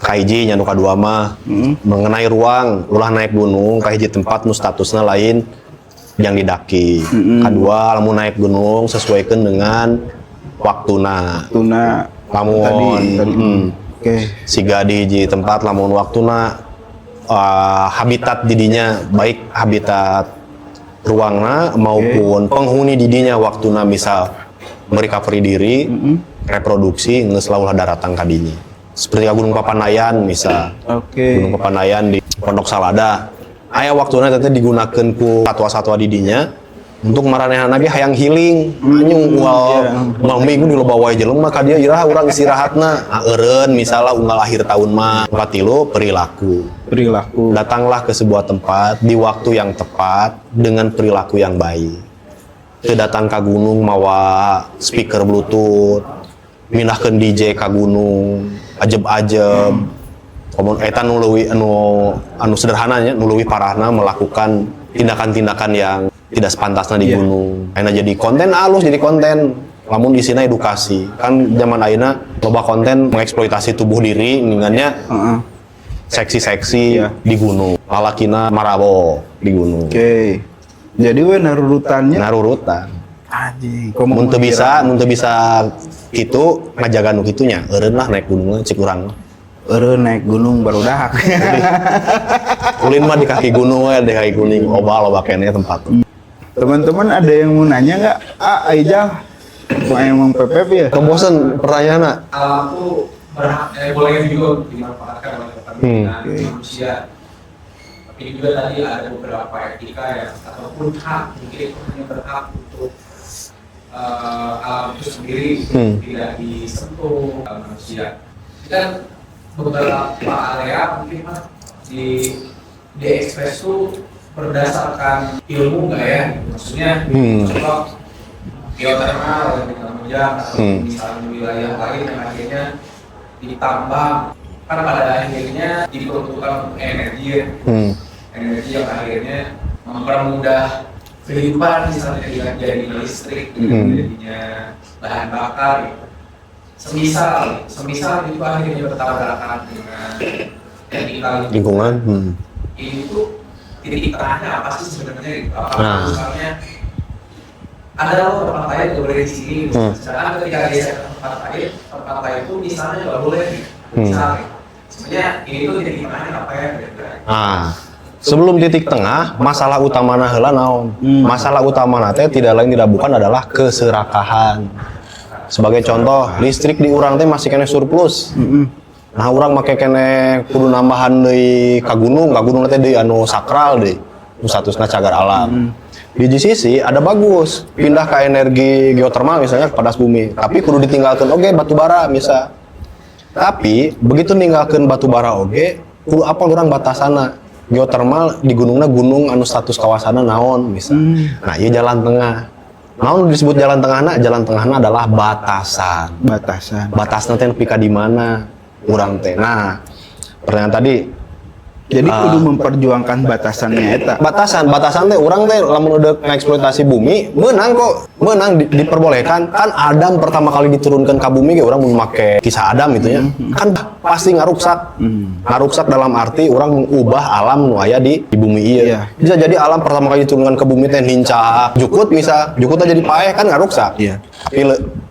[SPEAKER 2] Kahiji nya nu kadua mah mengenai ruang ulah naik gunung kahiji tempat nu statusna lain yang didaki. Kadua lamun naik gunung sesuaikan dengan waktuna. Lamun siga di hiji tempat lamun waktuna habitat didinya baik habitat ruangna maupun penghuni didinya waktuna misal merecovery diri, reproduksi geus laulah daratang kadinya. Seperti Gunung Papanayan misal.
[SPEAKER 1] Oke.
[SPEAKER 2] Gunung Papanayan di Pondok Salada. Aya waktuna teh digunakeun ku satwa-satwa didinya untuk maranehan lagi hayang healing. Anjing ual minggu di loba wae jelema ka dieu iraha urang istirahatna. Eureun misalnya unggal akhir tahun mah. 43 perilaku. Datanglah ke sebuah tempat di waktu yang tepat dengan perilaku yang baik. Teu datang ka gunung mawa speaker bluetooth, mindahkeun DJ ka gunung, ajeb-ajeb. Komun eta nu leuwih anu sederhananya nu leuwih parahna melakukan tindakan-tindakan yang tidak sepantasnya di gunung. Ayeuna jadi konten alus jadi konten. Lamun isina edukasi. Kan zaman ayeuna loba konten mengeksploitasi tubuh diri ningannya seksi-seksi di gunung. Lalakina marabo di gunung.
[SPEAKER 1] Oke. Jadi we narurutannya
[SPEAKER 2] anjing. Mun teu bisa kitu ngajaga nu kitunya. Eureun lah naik gunung cik urang.
[SPEAKER 1] Eureun naik gunung barudak.
[SPEAKER 2] Ulin mah di kaki gunung we, di kaki gunung loba keneh tempat.
[SPEAKER 1] Teman-teman ada yang mau nanya nggak? Aijah, mau emang Pepep ya?
[SPEAKER 2] Kebosan pertanyaanna.
[SPEAKER 3] Alam tuh berhak, boleh juga dimanfaatkan oleh manusia. Tapi juga tadi ada beberapa etika ya, ataupun hak, mungkin hanya berhak untuk alam itu sendiri tidak disentuh manusia. Dan beberapa area mungkin mah diekspres tuh berdasarkan ilmu nggak ya? Maksudnya contoh geotermal yang kita menunjang atau misalnya wilayah lain yang akhirnya ditambang, kan pada akhirnya diperuntukkan energi yang akhirnya mempermudah kehidupan, misalnya dengan jadi listrik, jadinya bahan bakar gitu. Semisal itu akhirnya bertabrakan dengan etika
[SPEAKER 2] Lingkungan.
[SPEAKER 3] Ini tuh titik tengahnya apa sih sebenarnya gitu? Apakah misalnya ada tempat lain nggak boleh di sini, sedangkan ketika geser ke tempat lain itu misalnya nggak boleh gitu. Misalnya, sebenarnya ini tuh titik tengahnya apa ya?
[SPEAKER 2] Sebelum titik tengah, masalah utamana heula naon? Masalah utamana teh tidak lain tidak bukan adalah keserakahan. Sebagai contoh, listrik di urang teh masih kena surplus. Nah, urang make kene kudu nambahan deui ka gunung teh deui anu sakral deui. Nu satusna cagar alam. Di sisi ada bagus, pindah ke energi geotermal misalnya ke panas bumi, tapi kudu ditinggalkan oge batu bara misal. Tapi begitu ninggalkeun batu bara oge, kudu apa urang batasana. Geotermal di gunungna gunung anu status kawasanna naon misal. Nah, ieu jalan tengah. Naon disebut jalan tengahna? Jalan tengahna adalah batasan. Batasna teh nepi ka di mana? Urang teh. Nah, pertanyaan tadi
[SPEAKER 1] jadi kudu memperjuangkan batasannya eta.
[SPEAKER 2] Batasan teh urang teh lamun udah ngeksploitasi bumi, menang diperbolehkan. Kan Adam pertama kali diturunkan ke bumi ge urang mun make kisah Adam itu ya. Kan pasti ngaruksak. Ngaruksak dalam arti urang mengubah alam nu aya di bumi ieu. Bisa jadi alam pertama kali diturunkan ke bumi teh nincak, jukut bisa. Jukutnya jadi paeh kan ngaruksak. Tapi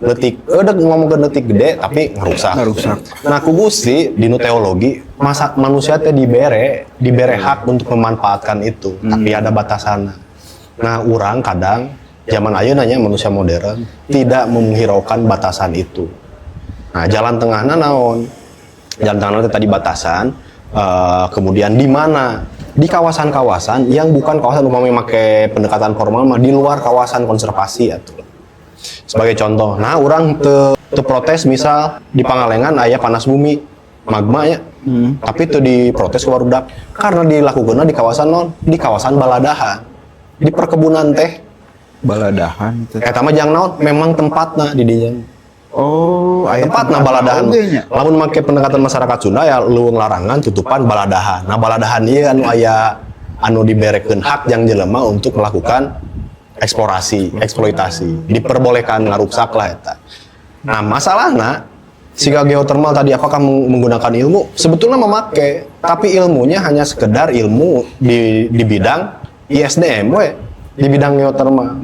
[SPEAKER 2] letik ngomong ke detik gede tapi ngaruksak. Nah, ku Gusti dinu teologi manusia teh dibere hak untuk memanfaatkan itu, tapi ada batasannya. Nah, urang kadang zaman ayeuna nya manusia modern tidak menghiraukan batasan itu. Nah, jalan tengahna naon? Jalan tengahna tadi batasan. Kemudian di mana? Di kawasan-kawasan yang bukan kawasan umpamanya make pendekatan formal mah di luar kawasan konservasi atuh. Sebagai contoh, nah urang teu protes misal di Pangalengan aya panas bumi magma ya. Tapi itu diprotes ke barudak karena dilakukan di kawasan di kawasan baladahan, di perkebunan teh
[SPEAKER 1] baladahan
[SPEAKER 2] eta mah jang naon memang tempatna di dinya. Tempatna baladahan. Lamun make pendekatan masyarakat Sunda ya leuweung larangan tutupan baladahan. Nah, baladahan ieu anu aya anu diberekeun hak jang jelema untuk melakukan eksploitasi, diperbolehkan ngaruksak lah eta. Nah, masalahna siga geotermal tadi apakah menggunakan ilmu? Sebetulnya memakai, tapi ilmunya hanya sekedar ilmu di bidang ISDM we, di bidang geotermal.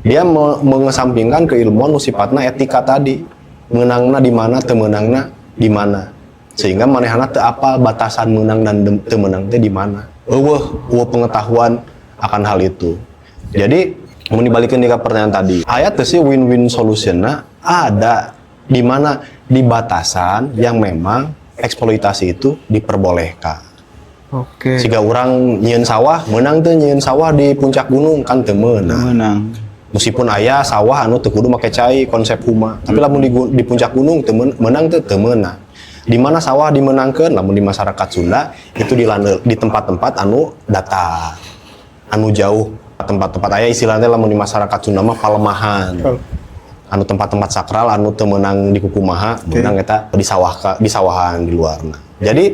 [SPEAKER 2] Dia mengesampingkan keilmuan nu sifatna etika tadi. Menangna di mana, teu meunangna di mana. Sehingga manehna teu apal batasan menang dan teu meunang teh di mana. Eueuh pengetahuan akan hal itu. Jadi mau dibalikin ke pertanyaan tadi, ayat sih win-win solutionnya ada di mana di batasan yang memang eksploitasi itu diperbolehkan.
[SPEAKER 1] Oke.
[SPEAKER 2] Jika orang nyieun sawah, menang tuh nyieun sawah di puncak gunung kan teu meunang.
[SPEAKER 1] Menang.
[SPEAKER 2] Meskipun aya sawah anu teu kudu make cai konsep huma, tapi lamun di puncak gunung teu menang teu meunang. Di mana sawah dimenangkeun lamun di masyarakat Sunda itu di tempat-tempat anu datar, anu jauh, tempat-tempat aya istilahnya lamun di masyarakat Sunda mah palemahan. Anu tempat-tempat sakral anu teu meunang di kukumaha, meunang eta di sawahan di luarna. Jadi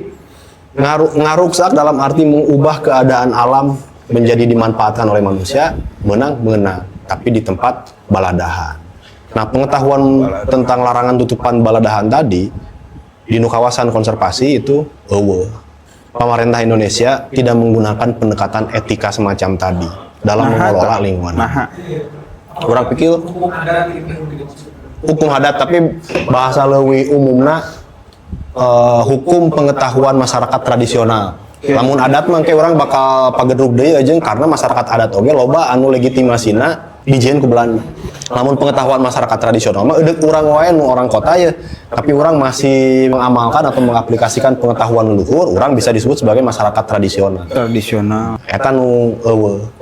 [SPEAKER 2] ngaruksak dalam arti mengubah keadaan alam menjadi dimanfaatkan oleh manusia, menang, tapi di tempat baladahan. Nah, pengetahuan tentang larangan tutupan baladahan tadi di kawasan konservasi itu pemerintah Indonesia tidak menggunakan pendekatan etika semacam tadi dalam mengelola lingkungan. Kurang pikir hukum adat, tapi bahasa leuwih umumna hukum pengetahuan masyarakat tradisional. Lamun adat mah ke orang bakal pagedruk deui aja karena masyarakat adat oge loba anu legitimasina dijieun ku Belanda. Lamun pengetahuan masyarakat tradisional mah eudeuh urang wae nu orang kota ya, tapi orang masih mengamalkan atau mengaplikasikan pengetahuan leluhur, orang bisa disebut sebagai masyarakat tradisional.
[SPEAKER 1] Tradisional.
[SPEAKER 2] Eta nu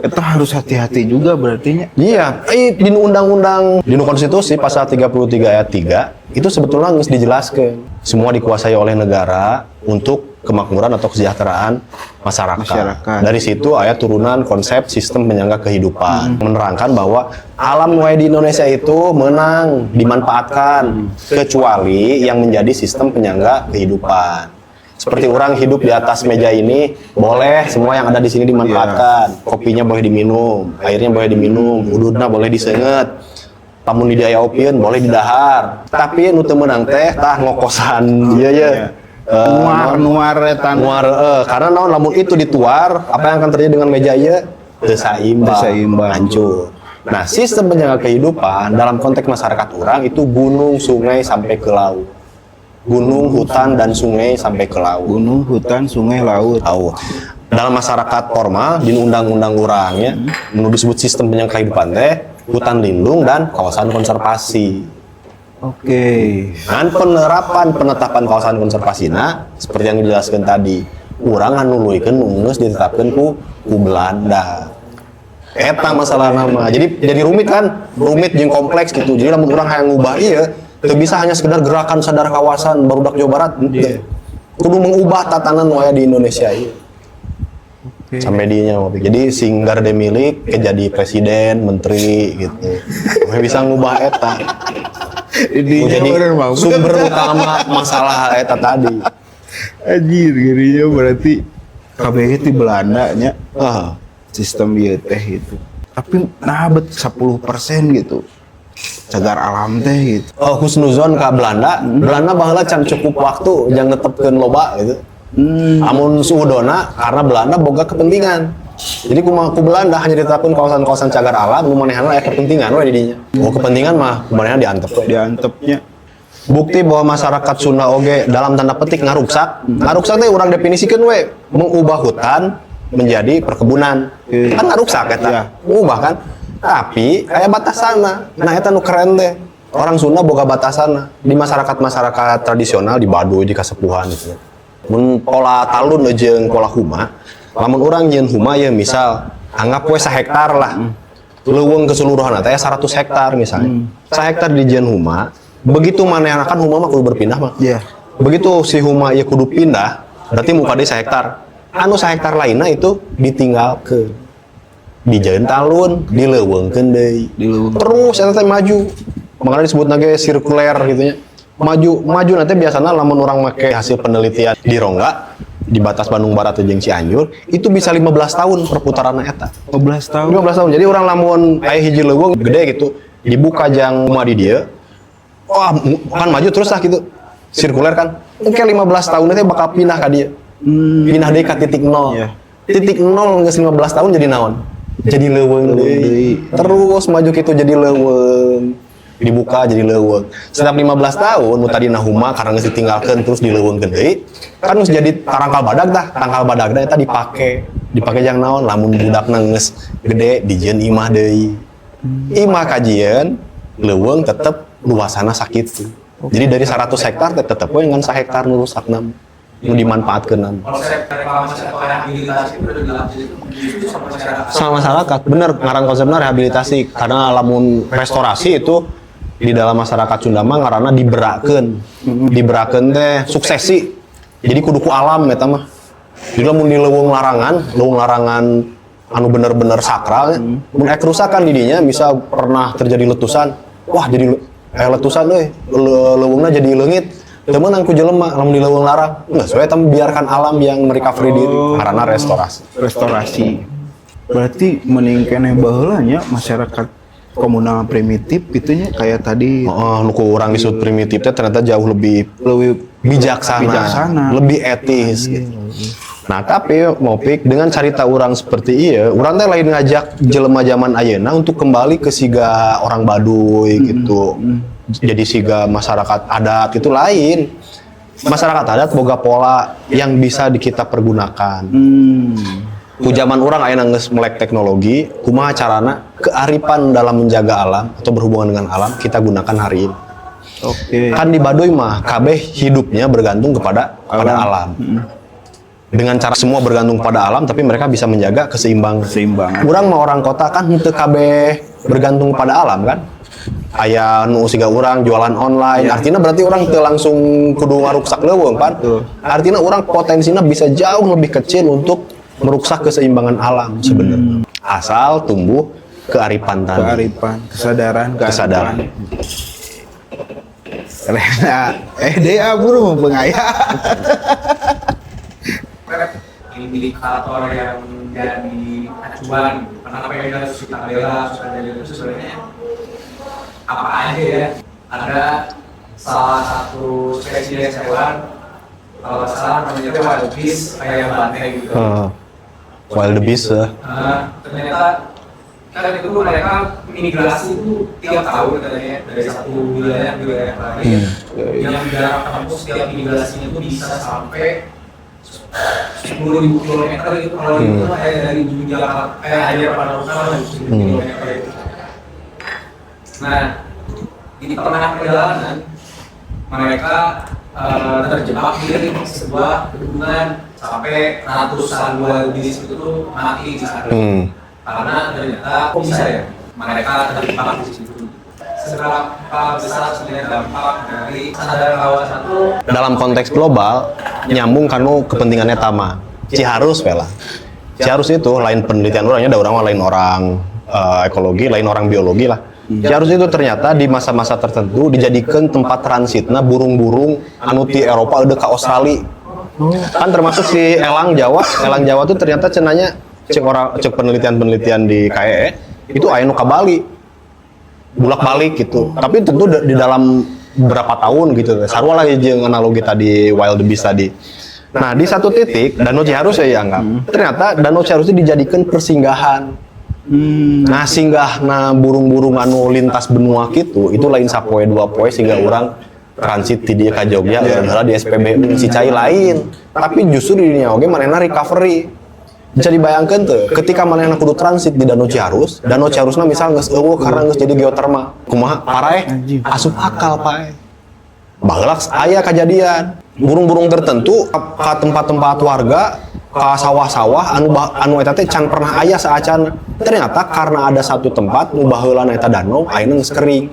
[SPEAKER 1] Itu harus hati-hati juga berarti nya.
[SPEAKER 2] Iya, di undang-undang di konstitusi pasal 33 ayat 3 itu sebetulnya harus dijelaskan semua dikuasai oleh negara untuk kemakmuran atau kesejahteraan masyarakat. Dari situ ayat turunan konsep sistem penyangga kehidupan menerangkan bahwa alam wae di Indonesia itu menang dimanfaatkan kecuali yang menjadi sistem penyangga kehidupan. Seperti orang hidup di atas meja ini, boleh semua yang ada di sini dimanfaatkan. Kopinya boleh diminum, airnya boleh diminum, ududna boleh disenget. Lamun didayaupieun boleh didahar. Tapi nu teu meunang teh tah ngokosan ieu ye.
[SPEAKER 1] Nuar eta.
[SPEAKER 2] Karena naon lamun itu dituar, apa yang akan terjadi dengan meja ieu? Teu saimbang, hancur. Nah, sistem penjaga kehidupan dalam konteks masyarakat orang itu gunung, sungai sampai ke laut. Gunung, hutan, dan sungai sampai ke laut.
[SPEAKER 1] Gunung, hutan, sungai, laut.
[SPEAKER 2] Dalam masyarakat formal di undang-undang urangnya menurut disebut sistem penjaga kehidupan teh hutan lindung dan kawasan konservasi.
[SPEAKER 1] Oke.
[SPEAKER 2] Dan penetapan kawasan konservasi seperti yang dijelaskan tadi, urang anu nuluykeun geus ditetapkeun ku Belanda. Eta masalah nama. Jadi rumit kan? Rumit jeung kompleks gitu. Jadi lamun urang hayang ngubah ieu teu bisa hanya sekedar gerakan sadar kawasan barudak Jawa Barat. Kudu mengubah tatanan waya di Indonesia ieu. Sampai dinya jadi sing garde milik jadi presiden, menteri gitu. Bisa ngubah eta. Jadi sumber utama masalah eta tadi.
[SPEAKER 1] Anjir, gerinya berarti KBG di Belanda nya. Sistem ieu teh gitu. Tapi nah bet 10% gitu. Cagar alam teh gitu.
[SPEAKER 2] Husnuzon ka Belanda, Belanda baheula can cukup waktu jang netepkeun loba gitu. Amun suudona karena Belanda boga kepentingan. Jadi ku Belanda hanya ditetapkan kawasan-kawasan cagar alam, nu manehna aya kepentingan we di dinya. Kepentingan mah manehna diantep we.
[SPEAKER 1] Diantepnya.
[SPEAKER 2] Bukti bahwa masyarakat Sunda oge dalam tanda petik ngaruksak. Ngaruksak teh urang definisikeun we mengubah hutan menjadi perkebunan. Kan ngaruksak eta. Ubah kan. Tapi aya batasanna. Nah eta nu keren teh. Orang Sunda boga batasanna. Di masyarakat-masyarakat tradisional di Baduy di Kasepuhan gitu. Mun pola talun jeung pola huma, lamun urang nyieun huma ya misal anggap we 1 hektar lah. Leuweung keseluruhan teh 100 hektar misalnya. 1 hektar di jieun huma, begitu manehna kan huma mah kudu berpindah mah. Begitu si huma ieu kudu pindah, berarti muka deui 1 hektar. Anu 1 hektar lainna itu ditinggalkeun. Dijieun talun, dileuweungkeun deui. Terus eta teh maju. Makanya disebut ge sirkuler gitu nya. Maju nanti biasanya lamun orang make hasil penelitian di Rongga di batas Bandung Barat jeung Cianjur itu bisa 15 tahun perputaran eta.
[SPEAKER 1] 15 tahun.
[SPEAKER 2] Jadi orang lamun aya hiji leuweung gede gitu dibuka jang rumah di dieu. Kan maju terus lah gitu. Sirkuler kan. Engke 15 tahun nanti bakal pindah ka dieu. Pindah deui ka titik 0. Titik 0 geus 15 tahun jadi naon? Jadi leuweung deui. Terus maju kitu jadi leuweung. Dibuka jadi leuweung. Setiap 15 tahun nu tadina huma karena ditinggalkeun terus dileuweungkeun deui, kan geus jadi tarangkal badag tah. Tangkal badagna eta dipake dipakai jang naon lamun budak geus gede dijieun imah deui. Imah kajian leuweung tetep luasana sakitu. Jadi dari 100 hektar tetep we ngan 1 hektar nu rusakna nu dimanfaatkeun.
[SPEAKER 3] Konsep reklamasi atau rehabilitasi itu udah dilakukan itu sama masyarakat.
[SPEAKER 2] Sama masyarakat bener ngaran konsepnya rehabilitasi karena lamun restorasi itu di dalam masyarakat Sunda mah ngaranna diberakeun teh suksesi jadi kudu ku alam eta mah jadi lamun di leuweung larangan anu bener-bener sakral mun aya kerusakan di dinya bisa pernah terjadi letusan wah jadi letusan euy leuweungna jadi leungit teu meunang ku jelema lamun di leuweung larang geus we eta biarkan alam yang merecovery diri ngaranna restorasi
[SPEAKER 1] berarti mending keneh baheula nya masyarakat komunal primitif gitunya kayak tadi
[SPEAKER 2] nu ku urang disebut primitif teh ternyata jauh lebih bijaksana. Lebih etis gitu. Nah, tapi Mopik dengan carita urang seperti ieu, urang teh lain ngajak jelema zaman ayeuna untuk kembali ke siga orang Baduy gitu. Jadi siga masyarakat adat itu lain. Masyarakat adat boga pola yang bisa kita pergunakan. Ku zaman urang ayeuna geus melek teknologi, kumaha carana kearifan dalam menjaga alam atau berhubungan dengan alam kita gunakan hari ini.
[SPEAKER 1] Oke.
[SPEAKER 2] Kan di Baduy mah kabeh hidupnya bergantung kepada alam. Dengan cara semua bergantung pada alam tapi mereka bisa menjaga keseimbangan. Urang mah orang kota kan henteu kabeh bergantung pada alam kan. Aya nu siga urang jualan online, artinya berarti orang teu langsung kudu ngaruksak leuweung kan. Artinya orang potensinya bisa jauh lebih kecil untuk merusak keseimbangan alam sebenarnya. Asal tumbuh kearifan tadi.
[SPEAKER 1] Kesadaran. Karena dia buru mempengaya.
[SPEAKER 3] Indikator yang menjadi acuan kenapa yang suka bela suka jadi itu sebenarnya apa aja ya? Ada salah satu spesies hewan kalau salah namanya itu wild beast kayak banteng gitu.
[SPEAKER 2] Wild beast ya.
[SPEAKER 3] Ternyata kan itu mereka imigrasi itu tiap tahun katanya dari satu wilayah ke wilayah lain. Yang jarak tempuh setiap imigrasinya itu bisa sampai 10.000 kilometer gitu. Kalau itu kayak dari Jakarta hanya pada utara 10 kilometer itu. Nah, di tengah perjalanan mereka terjebak di sebuah gunungan sampai ratusan wild beast itu tuh mati di sana. Karena ternyata kok bisa ya mereka terjebak di situ. Seberapa besar sebenarnya dampak dari kesadaran kawasan itu
[SPEAKER 2] dalam konteks global nyambung kanu kepentingannya tama. Ciharus pela. Ciharus itu lain penelitian orangnya ada orang lain orang ekologi, lain orang biologi lah. Ciharus itu ternyata di masa-masa tertentu dijadikan tempat transitna burung-burung anu ti Eropa udah ke Australia. Kan termasuk si elang Jawa tuh ternyata cenanya cek penelitian-penelitian di KEE itu aya nu ka Bali. Bulak-balik gitu. Tapi tentu di dalam berapa tahun gitu. Sarua lagi jeung analogi tadi wild beast tadi. Nah, di satu titik Danau Ciharus saya anggap. Ternyata Danau Ciharus itu dijadikan persinggahan. Nah, singgahna burung-burung anu lintas benua gitu, itu lain sapoe dua poe sehingga orang transit di dia ka Jogja, adalah di SPBU si cai lain. Tapi justru di dinya oge manehna recovery. Bisa dibayangkan tuh, ketika manehna kudu transit di Danau Ciharusna misal geus eueuh karena geus jadi geotermal. Kumaha paraeh asup akal pae. Baheula aya kejadian burung-burung tertentu ka tempat-tempat warga ka sawah-sawah anu eta teh can pernah aya saacan. Ternyata karena ada satu tempat nu baheulana eta danau ayeuna geus kering.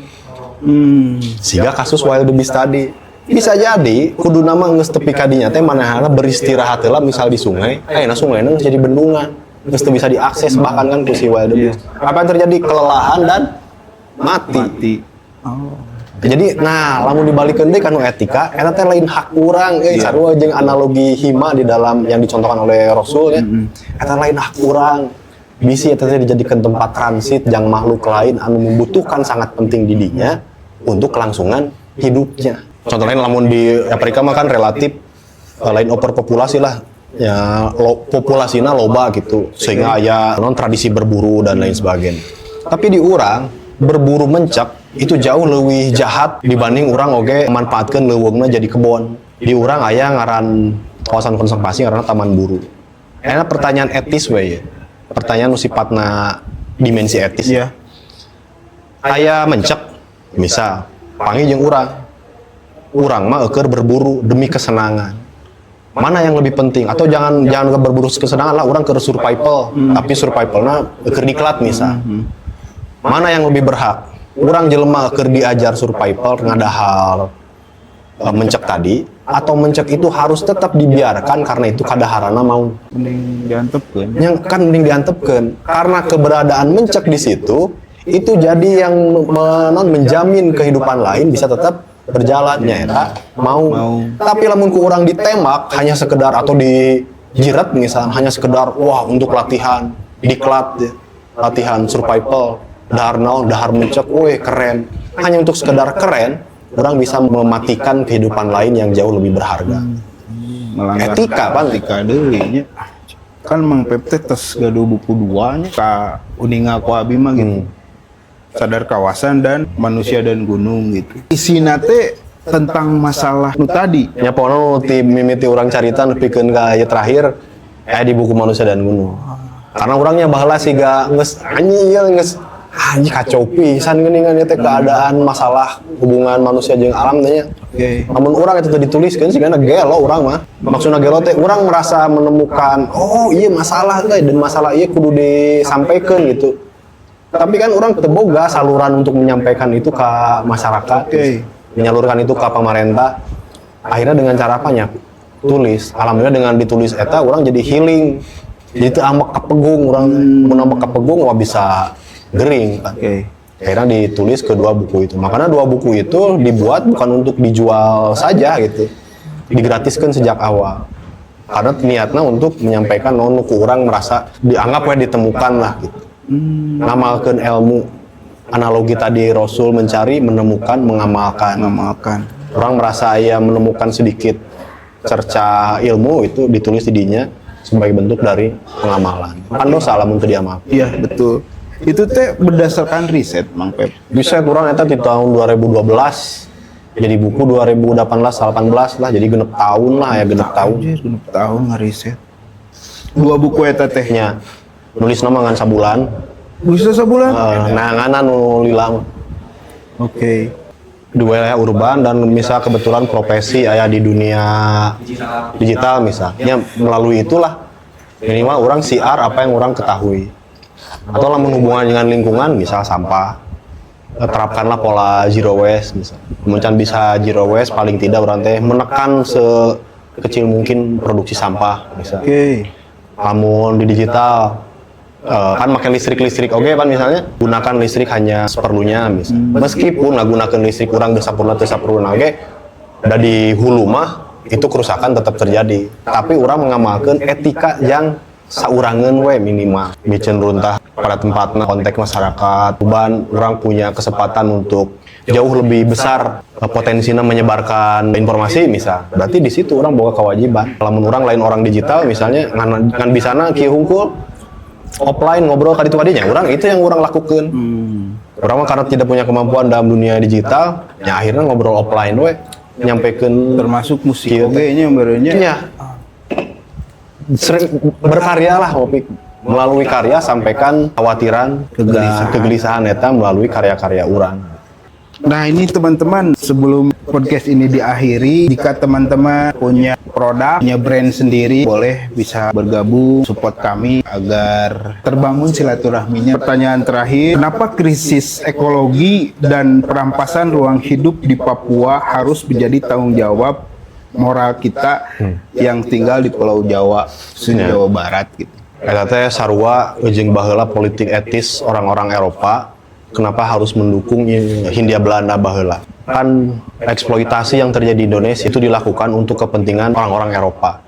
[SPEAKER 2] Sehingga kasus wild beast tadi bisa jadi kudu nama geus tepi ka dinya teh manehna beristirahat heula misal di sungai, ayeuna sungaina geus jadi bendungan, geus teu bisa diakses bahkan kan ku si wild beast. Apa yang terjadi? Kelelahan dan mati. Jadi, nah, lamun dibalikeun deui kanu etika, eta teh lain hak urang, sarua jeung analogi hima di dalam yang dicontohkan oleh Rasul ya. Eta lain hak urang. Bisi eta teh dijadikan tempat transit jang makhluk lain anu membutuhkan sangat penting di dinya untuk kelangsungan hidupnya. Contoh lain lamun di Afrika mah kan relatif lain overpopulasi lah. Ya, populasinya loba gitu. Sehingga aya non tradisi berburu dan lain sebagainya. Tapi di urang berburu mencak itu jauh lebih jahat dibanding orang oge manfaatkan leuweungna jadi kebon. Di urang aya ngaran kawasan konservasi karena taman buru. Enak pertanyaan etis we ya. Pertanyaan nu sifatna dimensi etis.
[SPEAKER 1] Iya.
[SPEAKER 2] Aya mencek misal panggil jeung urang mah eukeur berburu demi kesenangan. Mana yang lebih penting? Atau jangan berburu kesenangan lah, urang keur survival, tapi survivalna eukeur diklat misal. Mana yang lebih berhak? Urang jelema keur diajar survival ngadahal mencek tadi, atau mencek itu harus tetap dibiarkan karena itu kadaharana mau
[SPEAKER 1] Mending diantepkeun.
[SPEAKER 2] yang kan mending diantepkeun karena keberadaan mencek di situ itu jadi yang menjamin kehidupan lain bisa tetap berjalannya ya mau. Tapi lamun ku urang ditembak hanya sekedar atau dijirat misalnya hanya sekedar wah untuk latihan diklat ya. Latihan survival dahar naon dahar mencek weh keren hanya untuk sekedar keren orang bisa mematikan kehidupan lain yang jauh lebih berharga.
[SPEAKER 1] Melanggar
[SPEAKER 2] Etika, Pan.
[SPEAKER 1] etika deui nya. Kan Mang Pep teh tes gaduh buku 2 nya ka Uninga ku abi mah gitu. Sadar kawasan dan manusia dan gunung gitu. Isina teh tentang masalah nu tadi.
[SPEAKER 2] Nya pono ti mimiti orang carita nepikeun ka aya terakhir di buku Manusia dan Gunung. Karena orangnya baheula siga geus anjing kacau pisan geuningan teh keadaan masalah hubungan manusia jeung alam teh nya.
[SPEAKER 1] Oke.
[SPEAKER 2] Namun orang itu dituliskeun sigana gelo urang mah. Maksudna gelo teh urang merasa menemukan oh iya masalah teh dan masalah ieu kudu disampaikan gitu. Tapi kan orang teboga saluran untuk menyampaikan itu ke masyarakat.
[SPEAKER 1] Oke.
[SPEAKER 2] Menyalurkan itu ke pemerintah. Akhirnya dengan cara apanya? Tulis. Alhamdulillah dengan ditulis eta orang jadi healing. Jadi itu ambek kepegung orang mun ambek kepegung wah bisa gering kan.
[SPEAKER 1] Oke.
[SPEAKER 2] Akhirnya ditulis kedua buku itu. Makanya dua buku itu dibuat bukan untuk dijual saja gitu. Digratiskan sejak awal. Karena niatnya untuk menyampaikan ku orang merasa dianggap ditemukan lah gitu. Ngamalkeun ilmu. Analogi tadi Rasul mencari, menemukan, mengamalkan. Orang merasa ia menemukan sedikit cerca ilmu itu ditulis di dinya sebagai bentuk dari pengamalan. Kan dosa lamun teu diamal.
[SPEAKER 1] Iya, betul. Itu teh berdasarkan riset, Mang Pep.
[SPEAKER 2] Bisa kurang eta di tahun 2012. Jadi buku 2018-18 lah, jadi genep tahun lah ya genep tahun.
[SPEAKER 1] Genep tahun ngariset. Dua buku eta teh.
[SPEAKER 2] Nya nulis nama ngan sabulan.
[SPEAKER 1] Bisa sebulan?
[SPEAKER 2] Nah ngana nu lila.
[SPEAKER 1] Oke.
[SPEAKER 2] Di wilayah urban dan misal kebetulan profesi aya di dunia digital misalnya melalui itulah minimal orang siar apa yang orang ketahui atau lamun hubungan dengan lingkungan misal sampah terapkanlah pola zero waste misal kemudian bisa zero waste paling tidak orang teh menekan sekecil mungkin produksi sampah misal.
[SPEAKER 1] Oke.
[SPEAKER 2] Lamun di digital kan pakai listrik oke kan misalnya gunakan listrik hanya seperlunya misalnya. Meskipun gunakan listrik kurang desapurna oke dan di hulu mah itu kerusakan tetap terjadi tapi orang mengamalkan etika yang saurangan we minimal bikin runtah pada tempatnya konteks masyarakat ban orang punya kesempatan untuk jauh lebih besar potensinya menyebarkan informasi misal berarti di situ orang bawa kewajiban lamun orang lain orang digital misalnya ngan bisana kieu hungkul offline ngobrol kali itu adanya orang itu yang orang lakukan orang mah karena tidak punya kemampuan dalam dunia digital ya akhirnya ngobrol offline we nyampaikan
[SPEAKER 1] Termasuk musik oge nya berenya.
[SPEAKER 2] iya sering berkarya lah Opik melalui karya sampaikan khawatiran kegelisahan eta melalui karya-karya orang.
[SPEAKER 1] Nah ini teman-teman sebelum podcast ini diakhiri jika teman-teman punya produk, punya brand sendiri boleh bisa bergabung support kami agar terbangun silaturahminya. Pertanyaan terakhir, kenapa krisis ekologi dan perampasan ruang hidup di Papua harus menjadi tanggung jawab moral kita yang tinggal di Pulau Jawa, Jawa Barat gitu.
[SPEAKER 2] Eta teh sarua jeung baheula politik etis orang-orang Eropa kenapa harus mendukung Hindia Belanda baheula. Kan eksploitasi yang terjadi di Indonesia itu dilakukan untuk kepentingan orang-orang Eropa.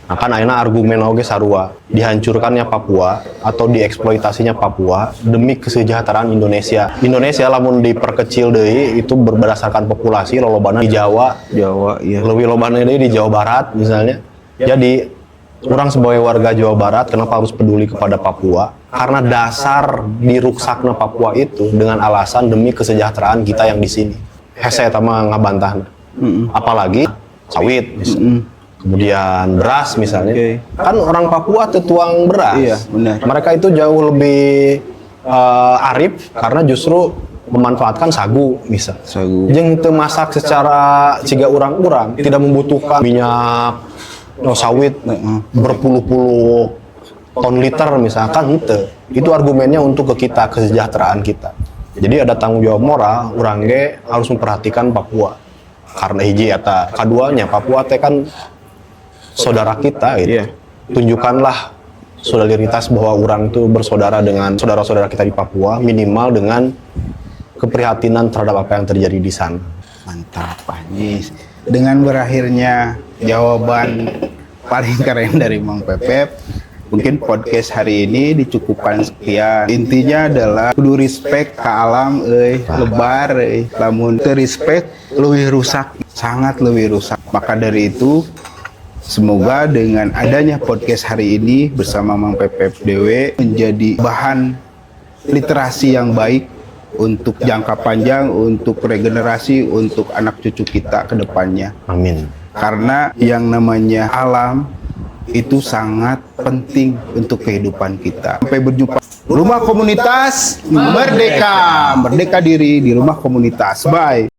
[SPEAKER 2] Nah kan ayeuna argumen oge sarua, dihancurkannya Papua atau dieksploitasinya Papua demi kesejahteraan Indonesia. Indonesia lamun diperkecil deui itu berdasarkan populasi lolobana di Jawa,
[SPEAKER 1] iya.
[SPEAKER 2] lebih lobana deui di Jawa Barat misalnya. Jadi orang sebagai warga Jawa Barat kenapa harus peduli kepada Papua? Karena dasar diruksakna Papua itu dengan alasan demi kesejahteraan kita yang di sini. Hese eta mah ngabantahna. Apalagi sawit. kemudian beras misalnya.
[SPEAKER 1] Oke.
[SPEAKER 2] Kan orang Papua tetuang beras.
[SPEAKER 1] Iya, benar.
[SPEAKER 2] Mereka itu jauh lebih arif karena justru memanfaatkan sagu misal.
[SPEAKER 1] Sagu.
[SPEAKER 2] Jeung teu masak secara ciga urang-urang, tidak membutuhkan minyak sawit berpuluh-puluh ton liter misalkan henteu. Itu argumennya untuk ke kita, kesejahteraan kita. Jadi ada tanggung jawab moral, urang ge harus memperhatikan Papua. Karena hiji eta, kaduanya Papua teh kan saudara kita gitu.
[SPEAKER 1] Iya.
[SPEAKER 2] Tunjukkanlah solidaritas bahwa orang itu bersaudara dengan saudara-saudara kita di Papua, minimal dengan keprihatinan terhadap apa yang terjadi di sana.
[SPEAKER 1] Mantap, Pak Jis. Dengan berakhirnya jawaban paling keren dari Mang Pepep, mungkin podcast hari ini dicukupkan sekian. Intinya adalah kudu respect ke alam, lebar, lamun teu respect lebih rusak, sangat lebih rusak. Maka dari itu, semoga dengan adanya podcast hari ini bersama Mang Pepep Dewe menjadi bahan literasi yang baik untuk jangka panjang, untuk regenerasi, untuk anak cucu kita ke depannya.
[SPEAKER 2] Amin.
[SPEAKER 1] Karena yang namanya alam itu sangat penting untuk kehidupan kita. Sampai berjumpa. Rumah Komunitas Merdeka. Merdeka diri di rumah komunitas. Bye.